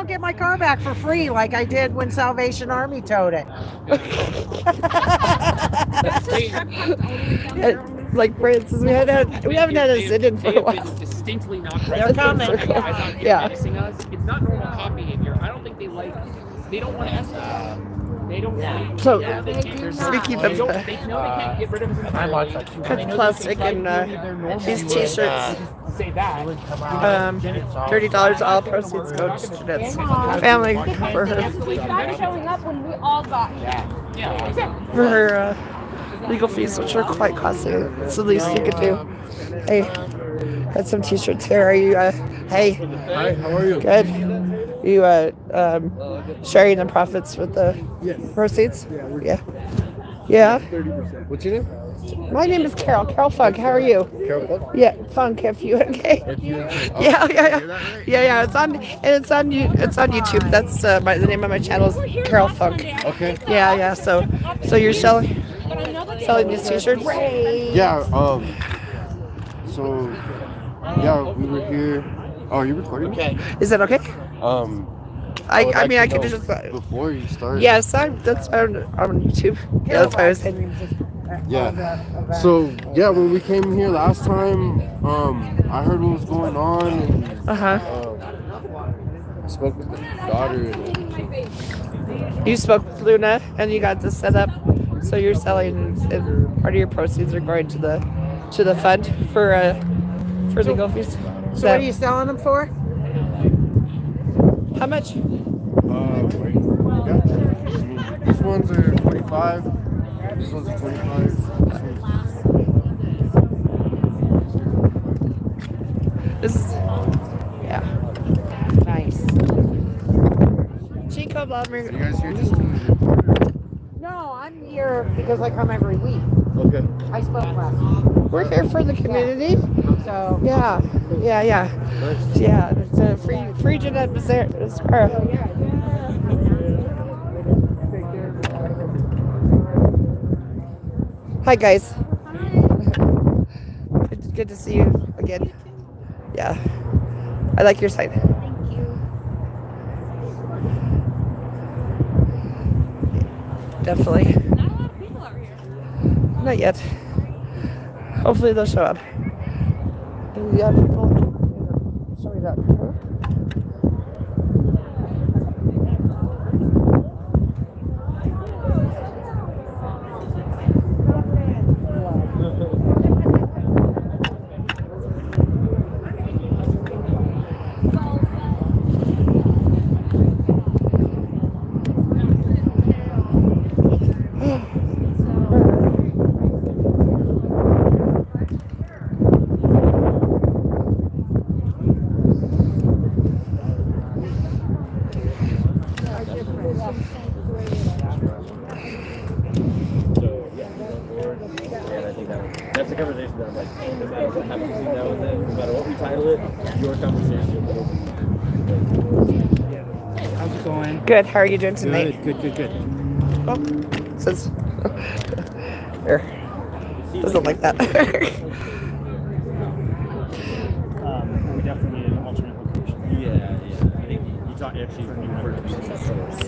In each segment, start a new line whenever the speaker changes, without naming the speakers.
get my car back for free like I did when Salvation Army towed it.
Like Francis, we haven't had a sit-in for a while.
Distinctly not
They're coming.
Yeah.
Menacing us. It's not normal cop behavior. I don't think they like. They don't want to escalate. They don't.
So,
Speaking
of
they know they can't get rid of us entirely.
cut plastic and these t-shirts.
Say that.
$30 all proceeds go to Jeanette's family for her
Showing up when we all got here.
for her legal fees, which are quite costly. It's the least you could do. Hey, got some t-shirts here. Are you hey?
Hi, how are you?
Good. You sharing the profits with the proceeds? Yeah. Yeah.
30%. What's your name?
My name is Carol. Carol Funk. How are you?
Carol Funk?
Yeah, Funk. Okay. Yeah. It's on YouTube. That's the name of my channel is Carol Funk.
Okay.
Yeah. So you're selling these t-shirts?
Yeah. So yeah, we were here. Oh, you're recording?
Okay.
Is that okay? I mean, I could just
before you start.
Yes, that's on YouTube. Yeah, that's what I was saying.
Yeah. So yeah, when we came here last time, I heard what was going on. And, I spoke with the daughter. And,
You spoke with Luna, and you got this set up. So you're selling, and part of your proceeds are going to the fund for legal fees.
So what are you selling them for?
How much?
yeah. These ones are 45. These ones are 25.
This is yeah.
Nice.
Chico Blummer.
You guys here just to
No, I'm here because I come every week.
Okay.
I spoke last week.
We're here for the community.
So
Yeah. Yeah. It's a free Jeanette Bazaar. Hi guys. Good to see you again. Yeah. I like your site.
Thank you.
Definitely.
Not a lot of people out here.
Not yet. Hopefully they'll show up. Yeah, people. Show me that.
That's a conversation that I'm like, no matter what happens between now and then, no matter what we title it, your conversation will be.
How's it going?
Good. How are you doing tonight?
Good.
Oh, it says here. Doesn't like that.
We definitely need an alternate location.
Yeah. I think you talk actually when you refer to me as a source.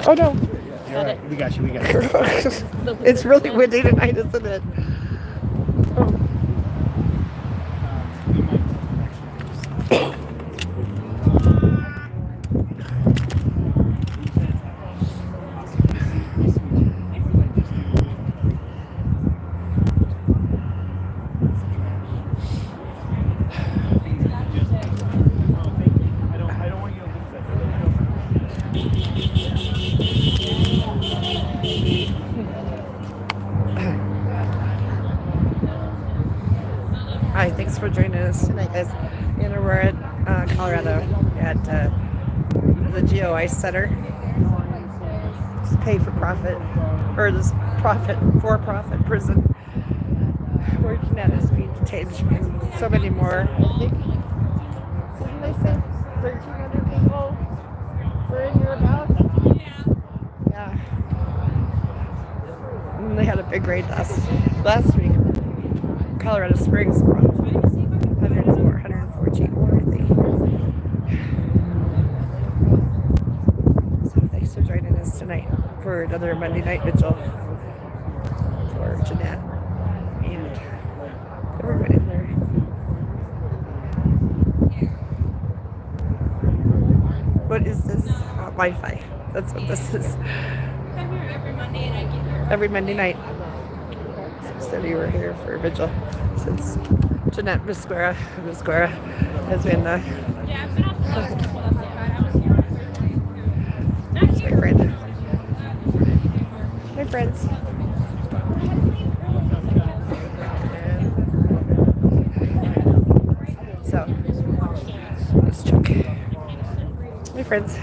Oh no.
You're right. We got you.
It's really windy tonight, isn't it? Oh. Hi, thanks for joining us tonight, guys. In Aurora, Colorado, at the GOI Center. It's pay for profit, or this for-profit prison, where Jeanette is being detained, and so many more. I think, didn't they say 1,300 people were in here about? Yeah. And they had a big raid last week. Colorado Springs from 114 more, I think. So thanks for joining us tonight for another Monday night vigil for Jeanette and everyone in there. What is this? Wi-Fi. That's what this is.
I'm here every Monday and I get here.
Every Monday night. So you were here for vigil since Jeanette Visquera has been
Yeah, I've been off the last couple of days, but I was here.
that's my friend. My friends. So let's check. My friends.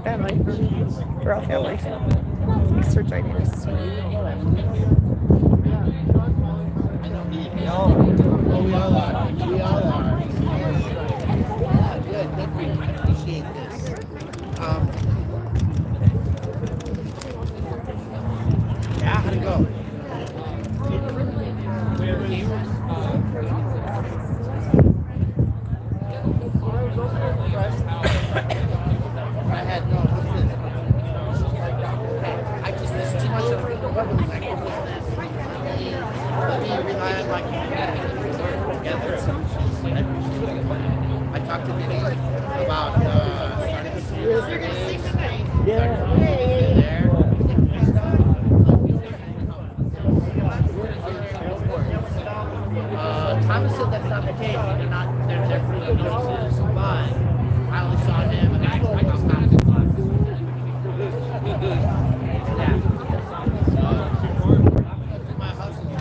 Family. We're all family. Thanks for joining us.
We all are. Good. We appreciate this. Yeah, how'd it go? I had no. I just there's too much of the public. Let me rely on my together. I talked to Vigil about starting the series. Yeah. There. Thomas said that's not the case. They're pretty close. But I only saw him and I just found him. Yeah. My husband.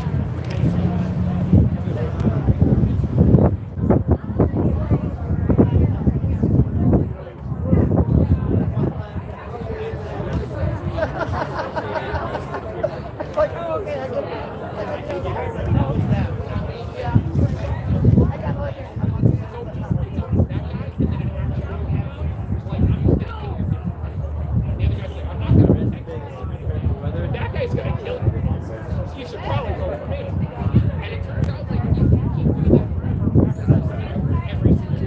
Like, oh, okay, I get it.
That guy's gonna kill you. You should probably go for me. And it turns out like you keep doing that every single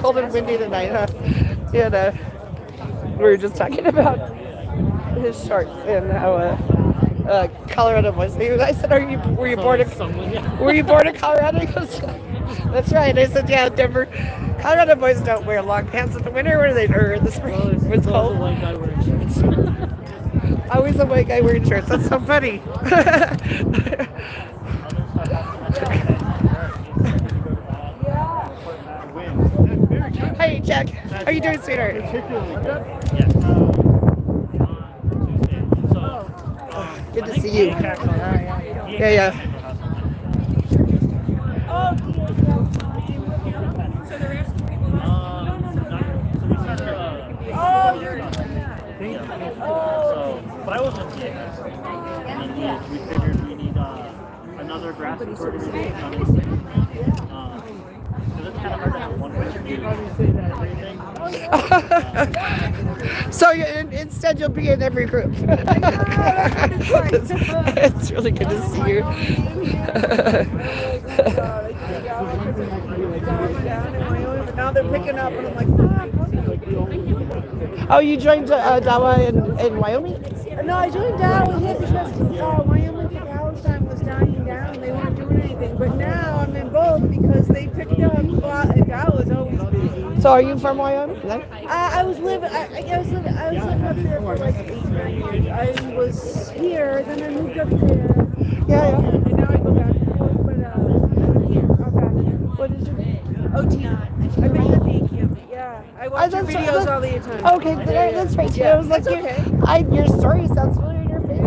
cold and windy tonight, huh? And we were just talking about his shorts and how Colorado boys. I said, were you born in Colorado? He goes, that's right. I said, yeah, Denver. Colorado boys don't wear long pants in the winter, or in the spring. It's cold. Always a white guy wearing shirts. That's so funny. Hey, Jack. How are you doing, sweetheart? Good to see you. Yeah.
But I wasn't sick. And we figured we need another grass recording. Because it's kind of hard to have one person do everything.
So instead you'll be in every group. It's really good to see you.
Now they're picking up, and I'm like,
Oh, you joined Dawa in Wyoming?
no, I joined Dow here because Wyoming for Palestine was dying down. They weren't doing anything. But now I'm in both because they picked up. Dow was always busy.
So are you from Wyoming? No?
I was living up there for like 8-9 years. I was here, then I moved up there.
Yeah.
And now I go back and forth. But here, okay.
What is your
OT. I made the bee camp. Yeah, I watch your videos all the time.
Okay, that's right.
Yeah,
I was like,
that's okay.
your story sounds familiar in your face.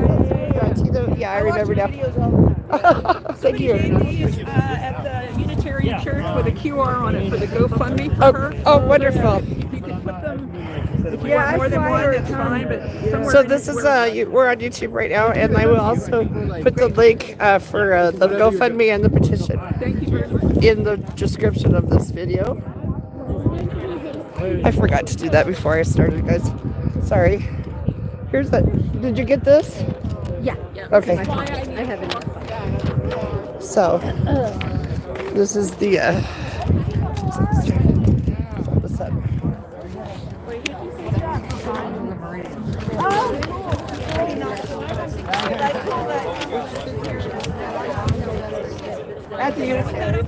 Yeah, I remember now.
Videos all the time.
Thank you.
These at the Unitarian Church with a QR on it for the GoFundMe for her.
Oh, wonderful.
You can put them. If you
Yeah,
want more than
I
one,
fly
that's
her
fine. But somewhere
So
in
this is
where-
we're on YouTube right now, and I will also put the link for the GoFundMe and the petition
Thank you very much.
in the description of this video. I forgot to do that before I started, guys. Sorry. Here's the. Did you get this?
Yeah.
Okay.
I have it.
So this is the. What's up? At the Unitarian.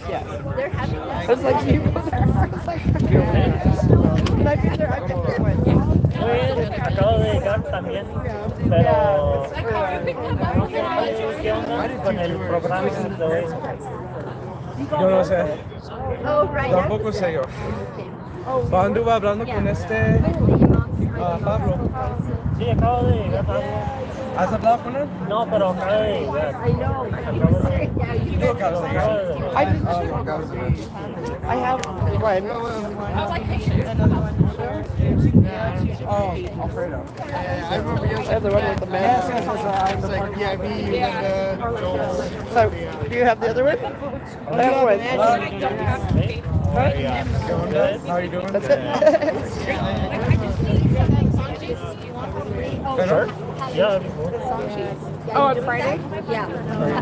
Yeah. I was like, you go there. I was like, I've been there once.
Acabo de llegar también, pero ¿qué onda con el programa de hoy?
Yo no sé. Tampoco sé yo. Anduve hablando con Pablo.
Sí, acabo de llegar, Pablo.
¿Has hablado con él?
No, pero acabo de llegar.
Tú acabas de llegar.
I have one.
Alfredo.
I have the one with the mask. So, do you have the other one? I have one.
How are you doing?
That's it.
Better?
Yeah, that'd be cool.
Oh, on Friday?
Yeah.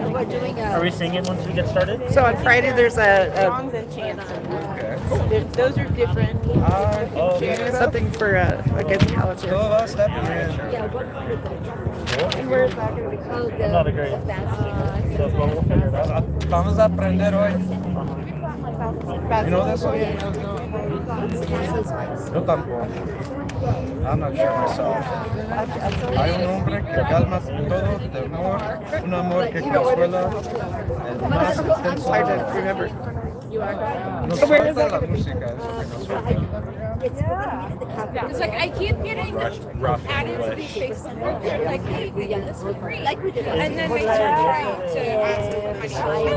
We're doing
Are we singing once we get started?
So on Friday there's a
songs and chants. Those are different.
something for against Palantir.
Todo va a estar bien.
Where is that going to be?
I'm not a great. So we'll figure it out.
Vamos a aprender hoy. You know that song? Yo tampoco. I'm not sure myself. Hay un hombre que calma todo de amor, un amor que consuela, el más intenso.
Hard to remember.
Nos
So where is
falta
that
la
gonna be?
música, es lo que nos falta.
It's like I keep getting added to these Facebook groups. They're like, hey, we get this for free. And then they start trying to ask for money.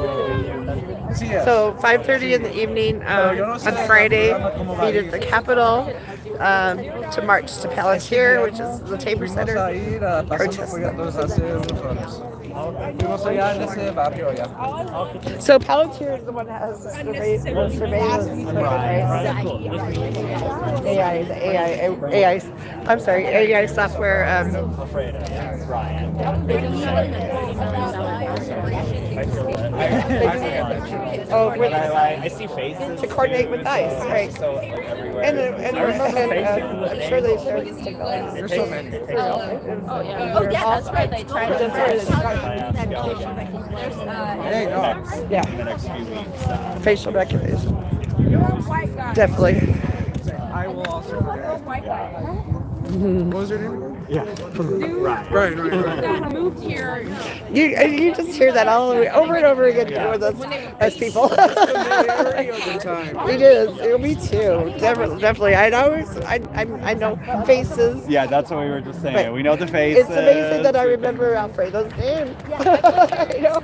Sí, es.
So 5:30 in the evening on Friday, meet at the Capitol to march to Palantir, which is the Tabor
Fuimos
Center.
a ir a Paso Apoyados hace unos años. Fuimos allá en ese barrio allá.
So Palantir is the one that has the surveillance system, right? AI, the AI, I'm sorry, AI software
Ryan.
Oh, with,
I see faces
to coordinate with ICE, right?
so everywhere.
I'm sure they share these technologies.
There's so many.
Oh yeah, that's right. They try to
Yeah,
In the next few weeks.
facial recognition. Definitely.
I will also forget. What was your name?
Yeah.
Right.
That moved here.
You just hear that all the way over and over again with us as people. It is. Me too. Definitely. I know faces.
Yeah, that's what we were just saying.
But
We know the faces.
It's amazing that I remember Alfredo's name. You know?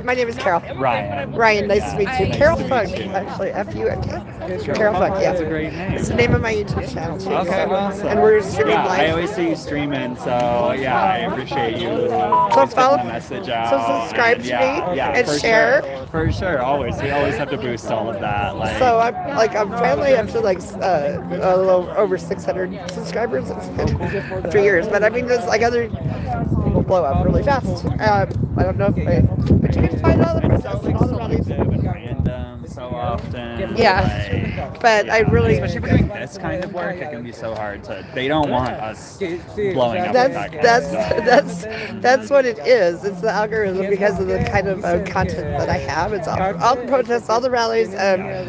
My name is Carol.
Ryan.
Ryan, nice to meet you.
Nice
Carol
to meet
Funk,
you.
actually. F-U-N-K. Carol Funk, yeah.
That's a great name.
It's the name of my YouTube channel too.
Okay,
so-
awesome.
And we're streaming
Yeah, I
live.
always see you streaming, so yeah, I appreciate you.
So
always
follow,
getting the message out.
so subscribe to me and
for
share.
Sure. For sure, always. We always have to boost all of that. Like,
So I'm finally up to like a little over 600 subscribers. It's been 3 years, but I mean, there's like other people blow up really fast. I don't know but you can find all the process and all the rallies.
random so often.
Yeah,
Like,
but I really.
especially for doing this kind of work, it can be so hard to. They don't want us blowing up. With that kind of stuff.
That's what it is. It's the algorithm because of the kind of content that I have. It's all the protests, all the rallies,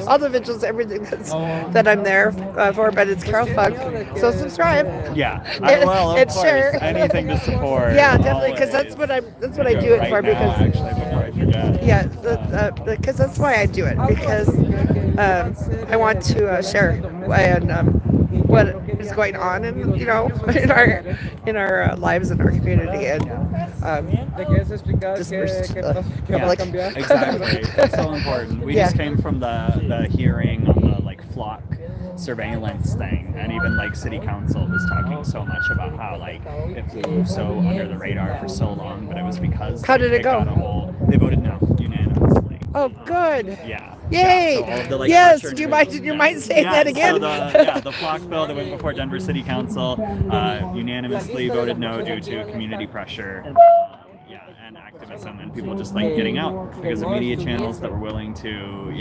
all the vigils, everything that I'm there for. But it's Carol Funk, so subscribe.
Yeah, I will. Of
and
course,
share.
anything to support.
Yeah, definitely, because that's what I do it
right
for.
now,
Because
actually, before I forget.
yeah, because that's why I do it. Because I want to share and what is going on, and in our lives in our community, and dispersed public.
Exactly. That's so important. We just came from the hearing on the flock surveillance thing, and even city council was talking so much about how it flew so under the radar for so long, but it was because
How did it go?
They voted no unanimously.
Oh, good.
Yeah.
Yay!
Yeah, so all of the,
Yes.
pressure
Do you mind saying that again?
So the flock bill that went before Denver City Council unanimously voted no due to community pressure. And activism and people just getting out because of media channels that were willing to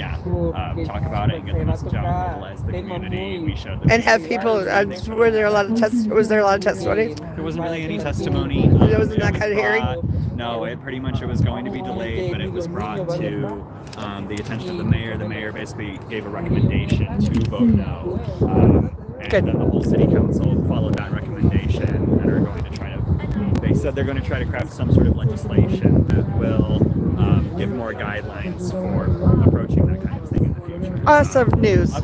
talk about it and get the message out and mobilize the community. We showed them.
And have people? Was there a lot of testimony?
There wasn't really any testimony.
There wasn't that kind of hearing.
No, it was going to be delayed, but it was brought to the attention of the mayor. The mayor basically gave a recommendation to vote no, and then the whole city council followed that recommendation and are going to try to. They said they're going to try to craft some sort of legislation that will give more guidelines for approaching that kind of thing in the future.
Awesome news.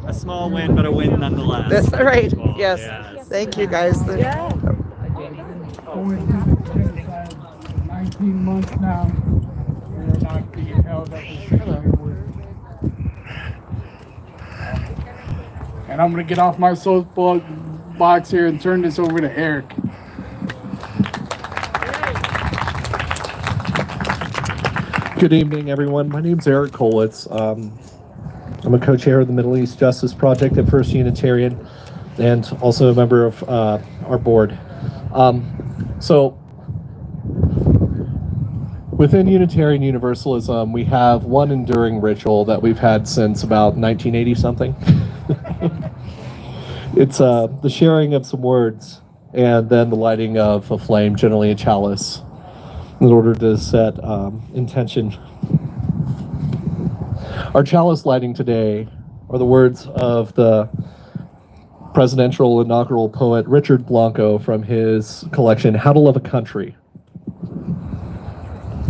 A small win, but a win nonetheless.
That's right.
People.
Yes. Thank you, guys.
19 months now. We're not being held up as and I'm going to get off my soapbox here and turn this over to Eric.
Good evening, everyone. My name's Eric Kolitz. I'm a co-chair of the Middle East Justice Project at First Unitarian and also a member of our board. So within Unitarian Universalism, we have one enduring ritual that we've had since about 1980 something. It's the sharing of some words and then the lighting of a flame, generally a chalice, in order to set intention. Our chalice lighting today are the words of the presidential inaugural poet Richard Blanco from his collection How to Love a Country.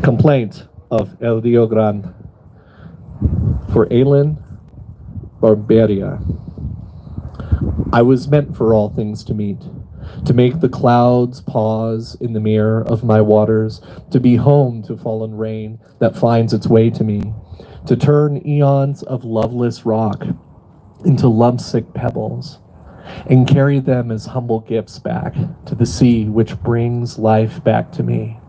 Complaint of El Rio Grande for Aylin Barberia. I was meant for all things to meet, to make the clouds pause in the mirror of my waters, to be home to fallen rain that finds its way to me, to turn eons of loveless rock into lovesick pebbles, and carry them as humble gifts back to the sea which brings life back to me.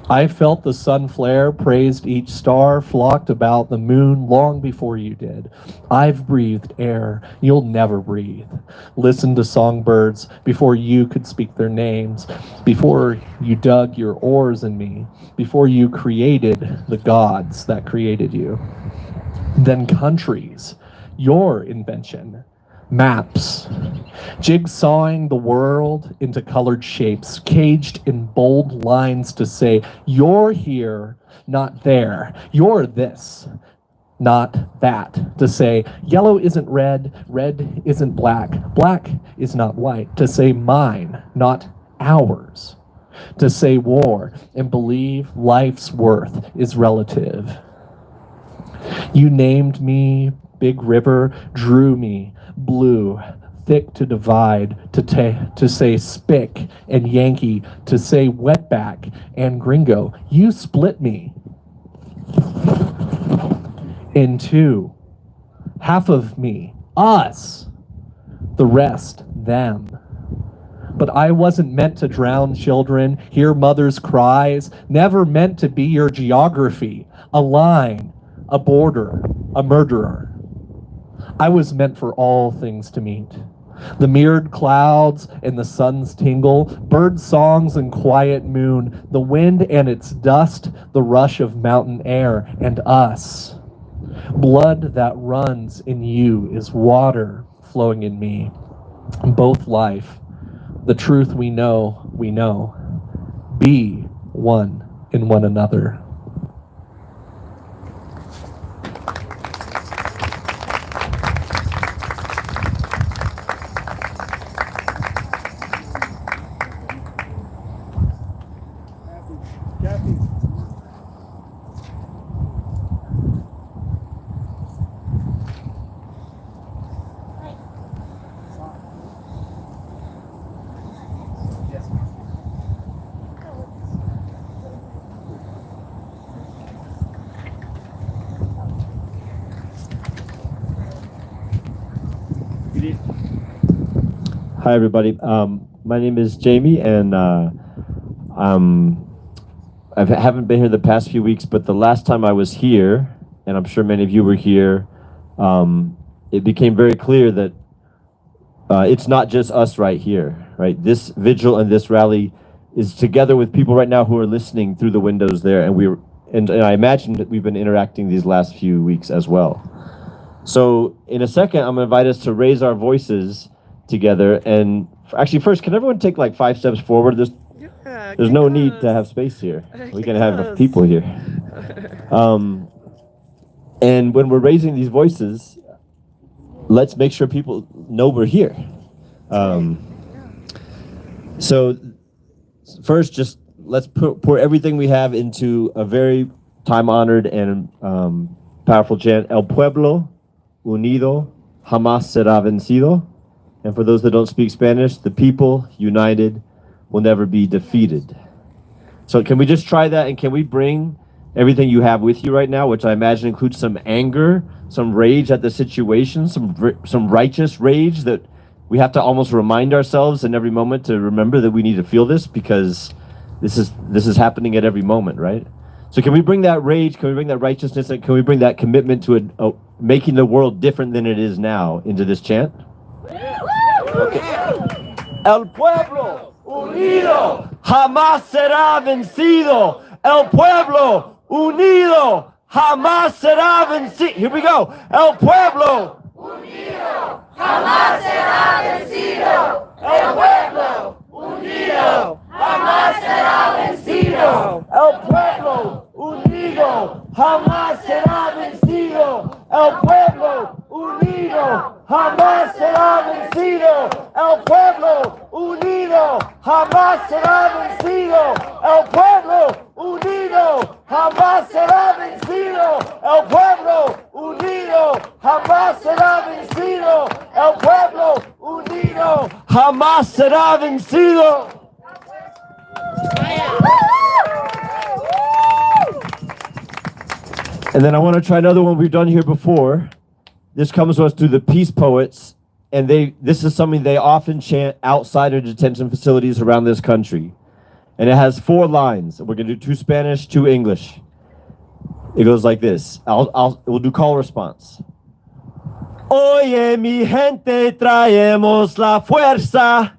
I felt the sun flare, praised each star, flocked about the moon long before you did. I've breathed air you'll never breathe. Listened to songbirds before you could speak their names, before you dug your oars in me, before you created the gods that created you. Then countries, your invention. Maps, jigsawing the world into colored shapes, caged in bold lines to say, you're here, not there. You're this, not that. To say, yellow isn't red, red isn't black, black is not white. To say mine, not ours. To say war and believe life's worth is relative. You named me Big River, drew me blue, thick to divide, to say spick and Yankee, to say wetback and gringo. You split me in two. Half of me, us, the rest, them. But I wasn't meant to drown children, hear mothers' cries, never meant to be your geography, a line, a border, a murderer. I was meant for all things to meet. The mirrored clouds and the sun's tingle, bird songs and quiet moon, the wind and its dust, the rush of mountain air, and us. Blood that runs in you is water flowing in me. Both life, the truth we know. Be one in one another.
Hi, everybody. My name is Jamie, and I haven't been here the past few weeks, but the last time I was here, and I'm sure many of you were here, it became very clear that it's not just us right here, right? This vigil and this rally is together with people right now who are listening through the windows there, and I imagine that we've been interacting these last few weeks as well. So in a second, I'm going to invite us to raise our voices together, and actually first, can everyone take like 5 steps forward? There's no need to have space here. We can have people here. And when we're raising these voices, let's make sure people know we're here. So first, just let's pour everything we have into a very time-honored and powerful chant, El pueblo unido jamás será vencido. And for those that don't speak Spanish, the people united will never be defeated. So can we just try that, and can we bring everything you have with you right now, which I imagine includes some anger, some rage at the situation, some righteous rage that we have to almost remind ourselves in every moment to remember that we need to feel this, because this is happening at every moment, right? So can we bring that rage, can we bring that righteousness, and can we bring that commitment to making the world different than it is now into this chant? Okay. El pueblo unido jamás será vencido. El pueblo unido jamás será vencido. Here we go. El pueblo unido jamás será vencido. El pueblo unido jamás será vencido. El pueblo unido jamás será vencido. El pueblo unido jamás será vencido. El pueblo unido jamás será vencido. El pueblo unido jamás será vencido. El pueblo unido jamás será vencido. El pueblo unido jamás será vencido. And then I want to try another one we've done here before. This comes to us through the Peace Poets, and this is something they often chant outside of detention facilities around this country. And it has 4 lines. We're gonna do 2 Spanish, 2 English. It goes like this. We'll do call response. Oye, mi gente, traemos la fuerza.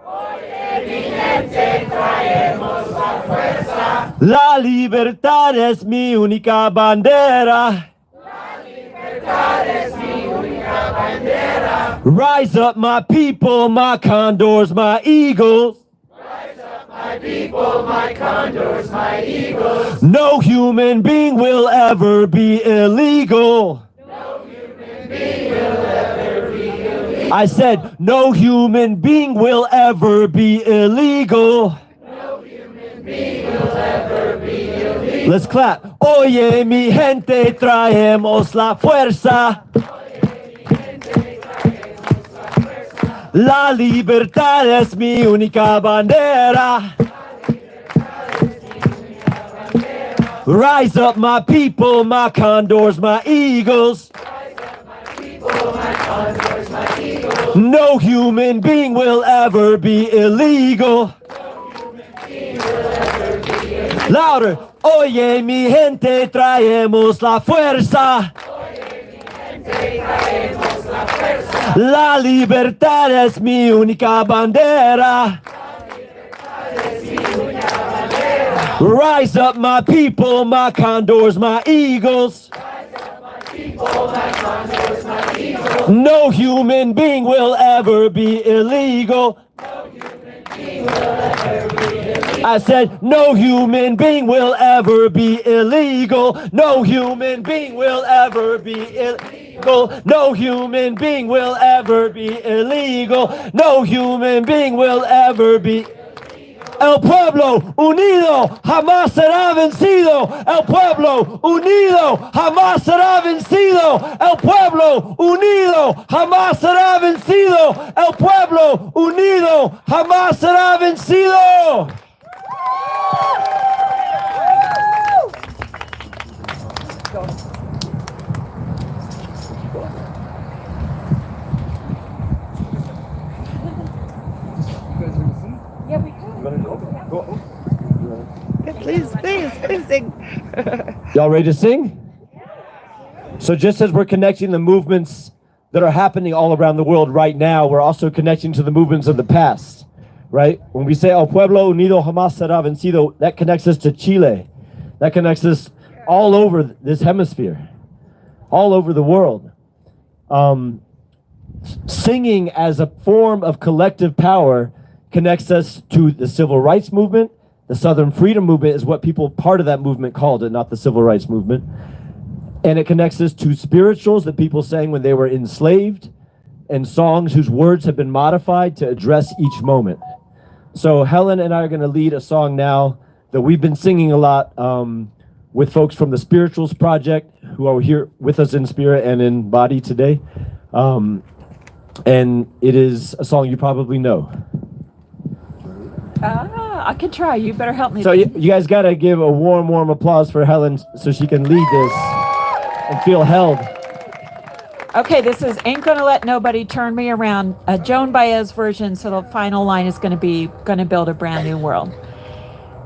Oye, mi gente, traemos la fuerza. La libertad es mi única bandera. La libertad es mi única bandera. Rise up, my people, my condors, my eagles. Rise up, my people, my condors, my eagles. No human being will ever be illegal. I said, no human being will ever be illegal. No human being will ever be illegal. Let's clap. Oye, mi gente, traemos la fuerza. La libertad es mi única bandera. Rise up, my people, my condors, my eagles. No human being will ever be illegal. Louder. Oye, mi gente, traemos la fuerza. La libertad es mi única bandera. Rise up, my people, my condors, my eagles. No human being will ever be illegal. I said, no human being will ever be illegal. No human being will ever be illegal. No human being will ever be illegal. No human being will ever be. El pueblo unido jamás será vencido. El pueblo unido jamás será vencido. El pueblo unido jamás será vencido. El pueblo unido jamás será vencido.
Yeah, we could.
Please sing.
Y'all ready to sing? So just as we're connecting the movements that are happening all around the world right now, we're also connecting to the movements of the past, right? When we say El Pueblo Unido Jamás Será Vencido, that connects us to Chile. That connects us all over this hemisphere, all over the world. Singing as a form of collective power connects us to the civil rights movement. The Southern Freedom Movement is what people, part of that movement, called it, not the civil rights movement. And it connects us to spirituals that people sang when they were enslaved, and songs whose words have been modified to address each moment. So Helen and I are going to lead a song now that we've been singing a lot with folks from the Spirituals Project, who are here with us in spirit and in body today. And it is a song you probably know.
I can try. You better help me.
So you guys got to give a warm applause for Helen so she can lead this and feel held.
Okay, this is Ain't Gonna Let Nobody Turn Me Around, a Joan Baez version, so the final line is gonna build a brand new world.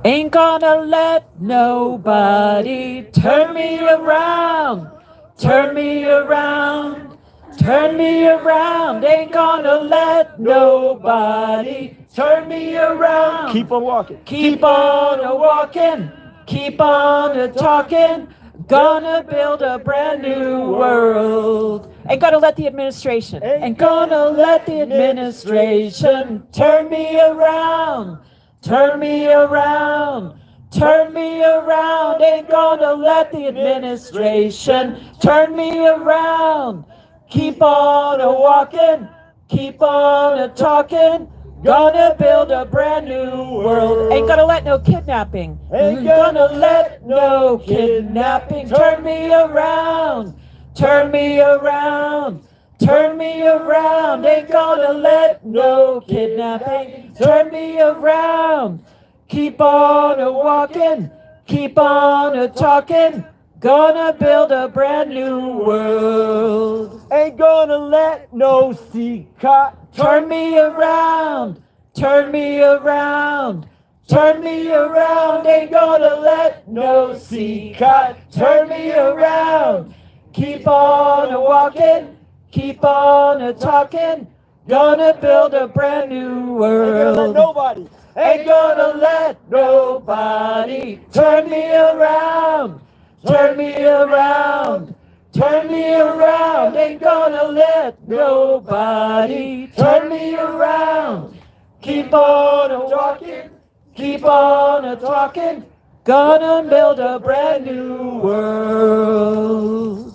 Ain't gonna let nobody turn me around, turn me around, turn me around. Ain't gonna let nobody turn me around.
Keep on walking.
Keep on a-walking, keep on a-talking. Gonna build a brand new world. Ain't gonna let the administration, ain't gonna let the administration turn me around, turn me around, turn me around. Ain't gonna let the administration turn me around. Keep on a-walking, keep on a-talking. Gonna build a brand new world. Ain't gonna let no kidnapping. Ain't gonna let no kidnapping turn me around. Turn me around. Turn me around. Ain't gonna let no kidnapping turn me around. Keep on a-walking. Keep on a-talking. Gonna build a brand new world.
Ain't gonna let no sea cop
turn me around, turn me around, Turn me around, ain't gonna let no sea cut. Turn me around, keep on a walking, keep on a talking. Gonna build a brand new world.
Nobody.
Ain't gonna let nobody turn me around, turn me around, turn me around. Ain't gonna let nobody turn me around. Keep on a walking, keep on a talking. Gonna build a brand new world.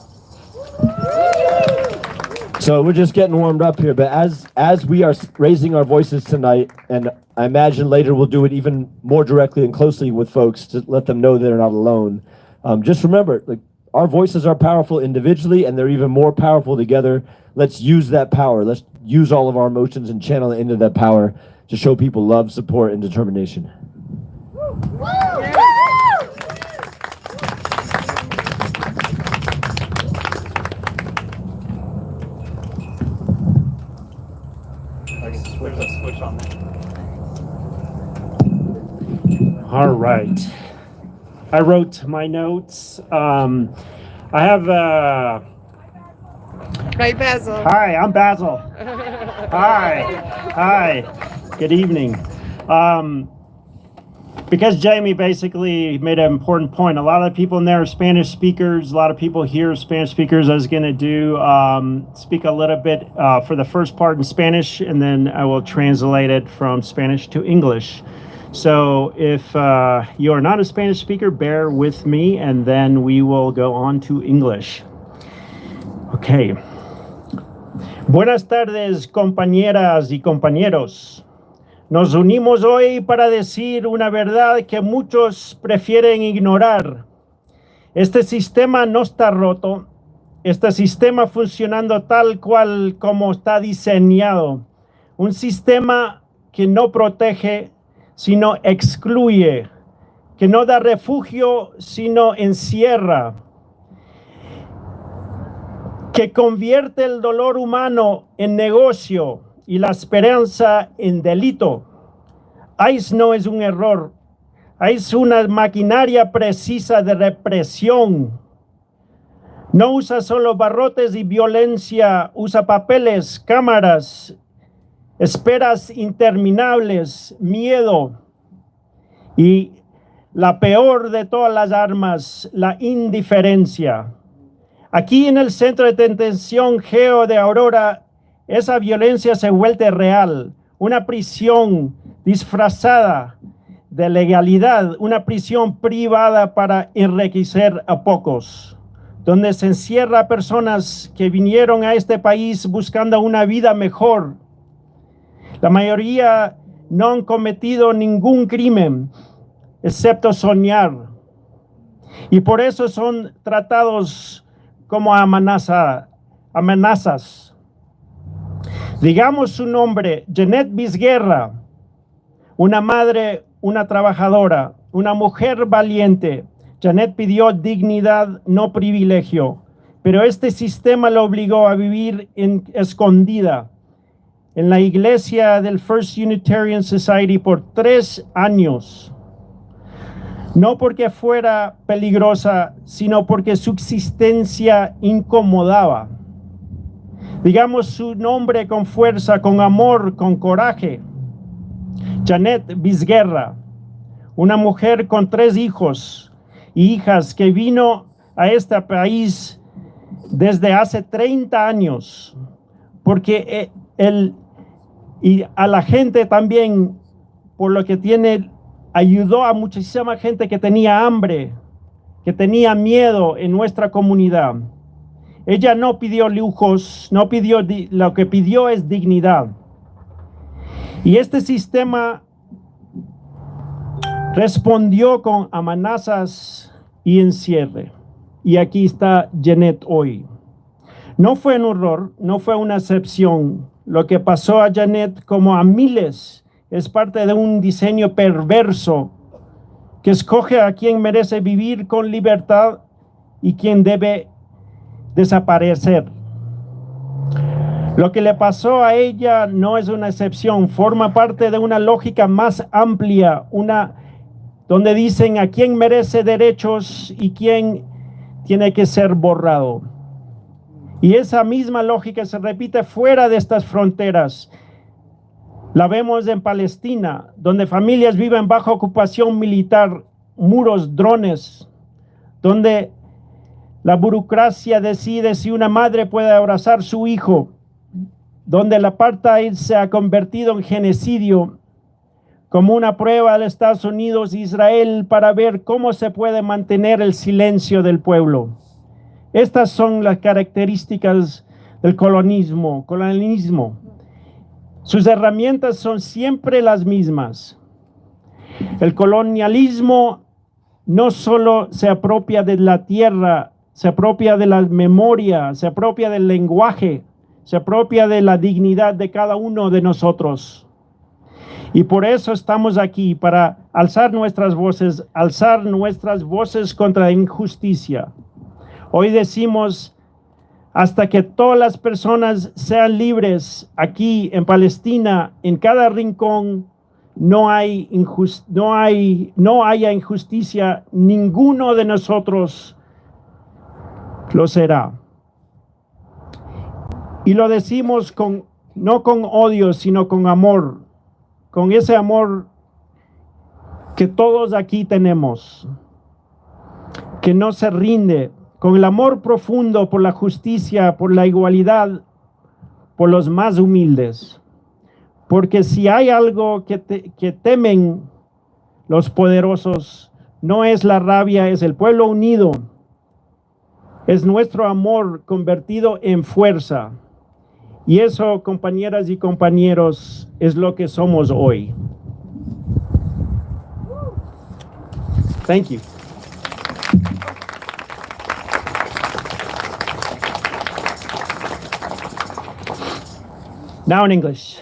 So we're just getting warmed up here, but as we are raising our voices tonight, and I imagine later we'll do it even more directly and closely with folks to let them know they're not alone. Just remember, like, our voices are powerful individually, and they're even more powerful together. Let's use that power. Let's use all of our emotions and channel it into that power to show people love, support, and determination.
Switch on that.
All right. I wrote my notes. I have
Hi, Basil.
Hi, I'm Basil. Hi. Good evening. Because Jamie basically made an important point. A lot of people in there are Spanish speakers. A lot of people here are Spanish speakers. I was going to speak a little bit for the first part in Spanish, and then I will translate it from Spanish to English. So if you are not a Spanish speaker, bear with me, and then we will go on to English. Okay. Buenas tardes, compañeras y compañeros. Nos unimos hoy para decir una verdad que muchos prefieren ignorar. Este sistema no está roto. Este sistema funcionando tal cual como está diseñado. Un sistema que no protege, sino excluye. Que no da refugio, sino encierra. Que convierte el dolor humano en negocio y la esperanza en delito. ICE no es un error. ICE es una maquinaria precisa de represión. No usa solo barrotes y violencia, usa papeles, cámaras, esperas interminables, miedo y la peor de todas las armas, la indiferencia. Aquí en el centro de detención Geo de Aurora, esa violencia se vuelve real, una prisión disfrazada de legalidad, una prisión privada para enriquecer a pocos, donde se encierra a personas que vinieron a este país buscando una vida mejor. La mayoría no han cometido ningún crimen, excepto soñar, y por eso son tratados como amenazas. Digamos su nombre, Janet Vizguerra, una madre, una trabajadora, una mujer valiente. Janet pidió dignidad, no privilegio, pero este sistema la obligó a vivir escondida en la iglesia del First Unitarian Society por 3 años. No porque fuera peligrosa, sino porque su existencia incomodaba. Digamos su nombre con fuerza, con amor, con coraje. Janet Vizguerra, una mujer con 3 hijos y hijas que vino a este país desde hace 30 años, porque y a la gente también, por lo que tiene, ayudó a muchísima gente que tenía hambre, que tenía miedo en nuestra comunidad. Ella no pidió lujos, no pidió, lo que pidió es dignidad. Y este sistema respondió con amenazas y encierre. Y aquí está Janet hoy. No fue un error, no fue una excepción. Lo que pasó a Janet, como a miles, es parte de un diseño perverso que escoge a quien merece vivir con libertad y quien debe desaparecer. Lo que le pasó a ella no es una excepción, forma parte de una lógica más amplia, donde dicen a quién merece derechos y quién tiene que ser borrado. Y esa misma lógica se repite fuera de estas fronteras. La vemos en Palestina, donde familias viven bajo ocupación militar, muros, drones, donde la burocracia decide si una madre puede abrazar a su hijo, donde el apartheid se ha convertido en genocidio, como una prueba de Estados Unidos e Israel para ver cómo se puede mantener el silencio del pueblo. Estas son las características del colonialismo. Sus herramientas son siempre las mismas. El colonialismo no solo se apropia de la tierra, se apropia de la memoria, se apropia del lenguaje, se apropia de la dignidad de cada uno de nosotros. Y por eso estamos aquí, para alzar nuestras voces contra la injusticia. Hoy decimos, hasta que todas las personas sean libres aquí en Palestina, en cada rincón, no haya injusticia, ninguno de nosotros lo será. Y lo decimos no con odio, sino con amor, con ese amor que todos aquí tenemos, que no se rinde, con el amor profundo por la justicia, por la igualdad, por los más humildes. Porque si hay algo que temen los poderosos, no es la rabia, es el pueblo unido. Es nuestro amor convertido en fuerza. Y eso, compañeras y compañeros, es lo que somos hoy. Thank you. Now in English.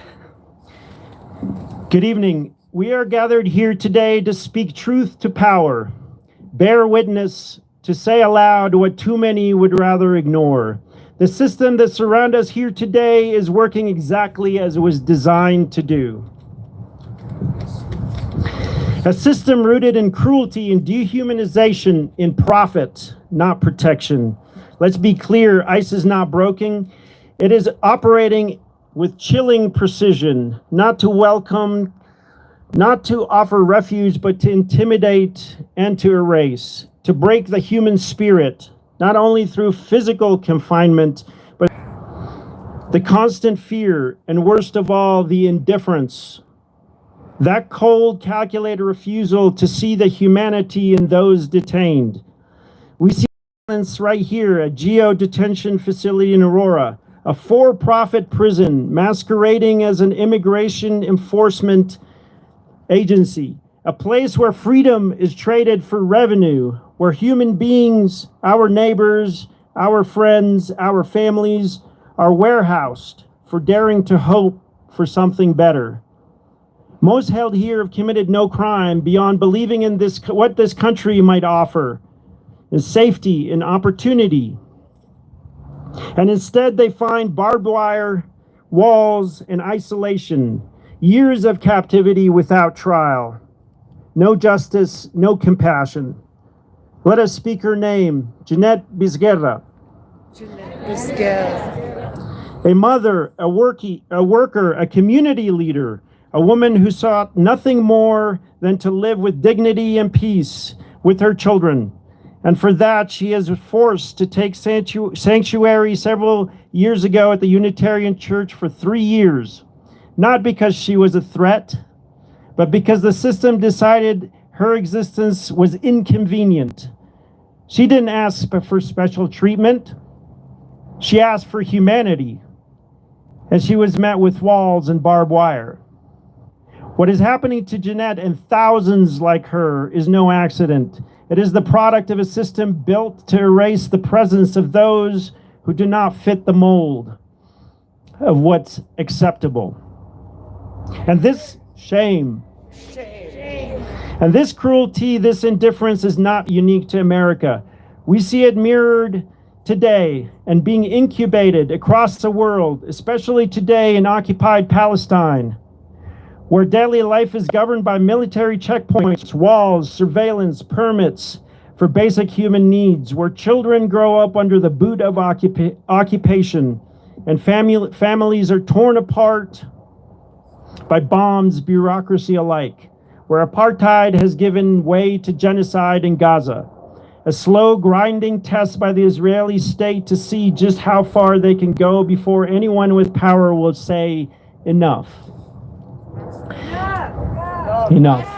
Good evening. We are gathered here today to speak truth to power, bear witness, to say aloud what too many would rather ignore. The system that surrounds us here today is working exactly as it was designed to do. A system rooted in cruelty and dehumanization, in profit, not protection. Let's be clear, ICE is not broken. It is operating with chilling precision, not to welcome, not to offer refuge, but to intimidate and to erase, to break the human spirit, not only through physical confinement, but the constant fear, and worst of all, the indifference. That cold, calculated refusal to see the humanity in those detained. We see violence right here, a geo-detention facility in Aurora, a for-profit prison masquerading as an immigration enforcement agency, a place where freedom is traded for revenue, where human beings, our neighbors, our friends, our families, are warehoused for daring to hope for something better. Most held here have committed no crime beyond believing in what this country might offer, in safety and opportunity. And instead they find barbed wire, walls, and isolation, years of captivity without trial. No justice, no compassion. Let us speak her name, Jeanette Vizguerra. A mother, a worker, a community leader, a woman who sought nothing more than to live with dignity and peace with her children. And for that, she is forced to take sanctuary several years ago at the Unitarian Church for 3 years, not because she was a threat, but because the system decided her existence was inconvenient. She didn't ask for special treatment. She asked for humanity, and she was met with walls and barbed wire. What is happening to Jeanette and thousands like her is no accident. It is the product of a system built to erase the presence of those who do not fit the mold of what's acceptable. And this shame. And this cruelty, this indifference is not unique to America. We see it mirrored today and being incubated across the world, especially today in occupied Palestine, where daily life is governed by military checkpoints, walls, surveillance, permits for basic human needs, where children grow up under the boot of occupation and families are torn apart by bombs, bureaucracy alike, where apartheid has given way to genocide in Gaza, a slow grinding test by the Israeli state to see just how far they can go before anyone with power will say enough. Enough.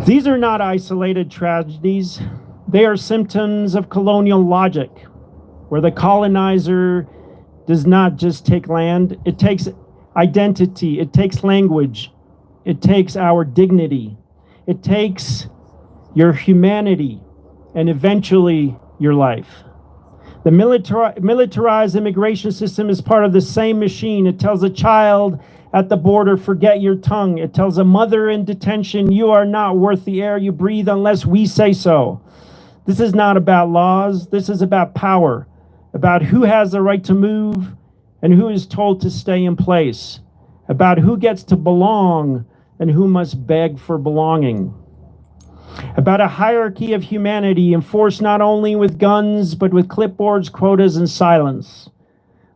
These are not isolated tragedies. They are symptoms of colonial logic, where the colonizer does not just take land, it takes identity, it takes language, it takes our dignity, it takes your humanity, and eventually your life. The militarized immigration system is part of the same machine. It tells a child at the border, forget your tongue. It tells a mother in detention, you are not worth the air you breathe unless we say so. This is not about laws. This is about power, about who has the right to move and who is told to stay in place, about who gets to belong and who must beg for belonging, about a hierarchy of humanity enforced not only with guns, but with clipboards, quotas, and silence.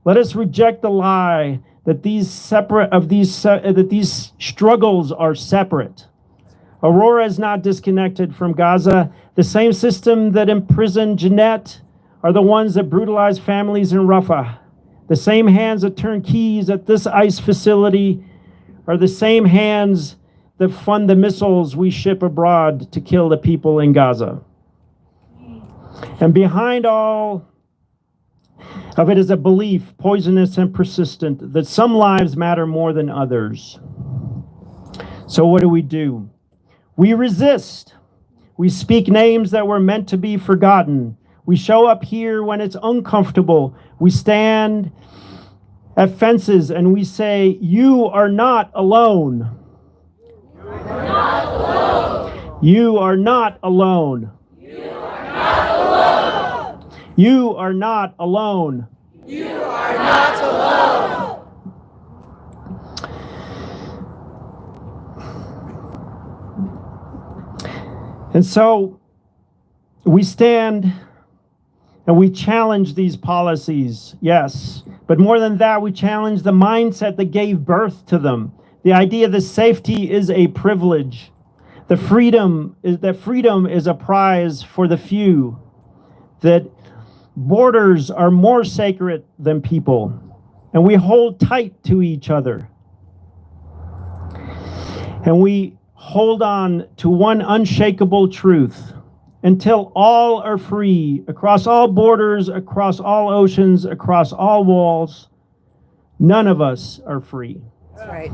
Let us reject the lie that these struggles are separate. Aurora is not disconnected from Gaza. The same system that imprisoned Jeanette are the ones that brutalize families in Rafah. The same hands that turn keys at this ICE facility are the same hands that fund the missiles we ship abroad to kill the people in Gaza. And behind all of it is a belief, poisonous and persistent, that some lives matter more than others. So what do? We resist. We speak names that were meant to be forgotten. We show up here when it's uncomfortable. We stand at fences and we say, you are not alone. You are not alone. You are not alone. You are not alone. You are not alone. And so we stand and we challenge these policies, yes. But more than that, we challenge the mindset that gave birth to them. The idea that safety is a privilege. That freedom is a prize for the few. That borders are more sacred than people. And we hold tight to each other. And we hold on to one unshakable truth. Until all are free, across all borders, across all oceans, across all walls, none of us are free.
That's right.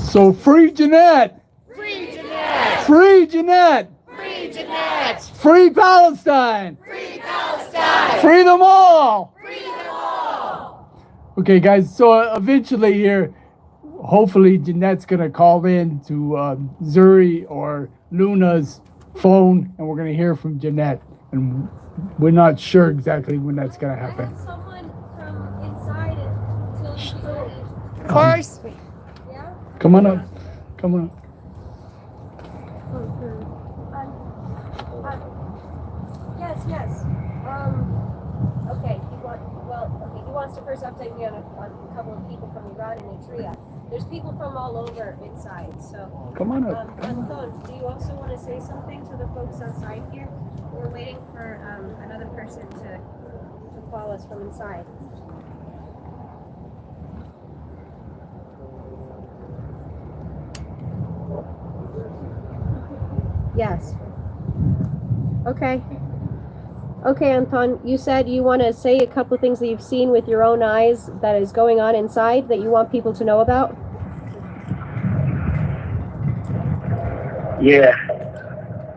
So free Jeanette!
Free Jeanette!
Free Jeanette!
Free Jeanette!
Free Palestine!
Free Palestine!
Free them all!
Free them all!
Okay, guys, so eventually here, hopefully Jeanette's going to call in to Zuri or Luna's phone, and we're going to hear from Jeanette. And we're not sure exactly when that's going to happen.
Someone from inside until she's ready.
Of course.
Yeah?
Come on up. Come on up.
Yes. Okay. He wants to first update me on a couple of people from Iran and Eritrea. There's people from all over inside. So
come on up.
Anton, do you also want to say something to the folks outside here? We're waiting for another person to call us from inside. Yes. Okay, Anton, you said you want to say a couple of things that you've seen with your own eyes that is going on inside that you want people to know about?
Yeah.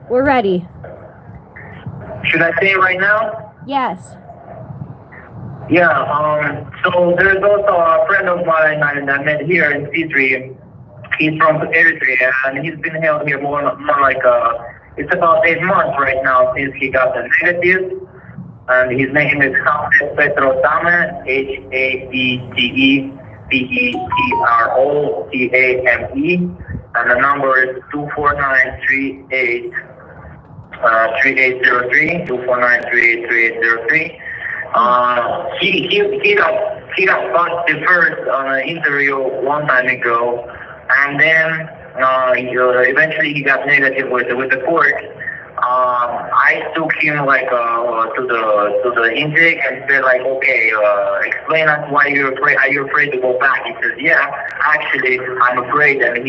We're ready.
Should I say it right now?
Yes.
Yeah, so there's also a friend of mine that I met here in C3. He's from Eritrea, and he's been held here more like, it's about 8 months right now since he got the negative. And his name is Hamlet Petro Tame, HAPETEPROTAME, and the number is 249383803, 249383803. He got busted first on an interview one time ago, and then eventually he got negative with the court. I took him like to the intake and said like, okay, explain us why you're afraid. Are you afraid to go back? He says, yeah, actually I'm afraid. And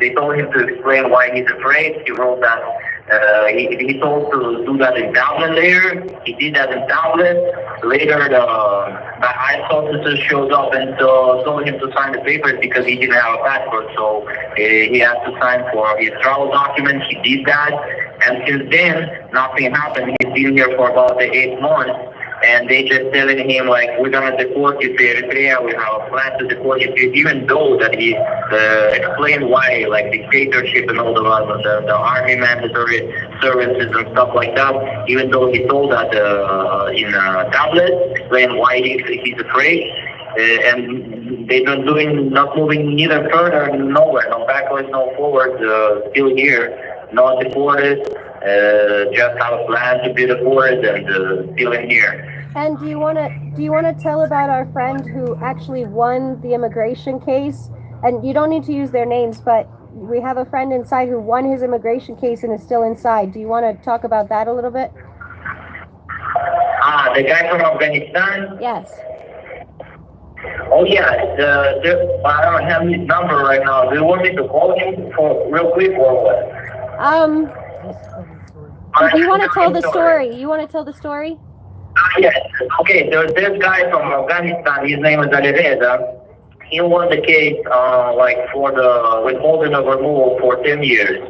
they told him to explain why he's afraid. He wrote that. He told to do that in tablet later. He did that in tablet. Later, the ICE officer showed up and told him to sign the papers because he didn't have a passport. So he had to sign for his travel documents. He did that. And since then, nothing happened. He's been here for about 8 months. And they just telling him, like, we're going to deport you to Eritrea. We have a plan to deport you, even though that he explained why, like, dictatorship and all the army mandatory services and stuff like that, even though he told that in a tablet, explained why he's afraid. And they've been not moving neither further, nowhere, no backwards, no forwards, still here, not deported. Just have a plan to be deported and still in here.
And do you want to tell about our friend who actually won the immigration case? And you don't need to use their names, but we have a friend inside who won his immigration case and is still inside. Do you want to talk about that a little bit?
The guy from Afghanistan?
Yes.
Oh yeah, I don't have his number right now. Do you want me to call him for real quick or what?
Do you want to tell the story? You want to tell the story?
Yes. Okay, there's this guy from Afghanistan. His name is Aurora. He won the case for the withholding of removal for 10 years.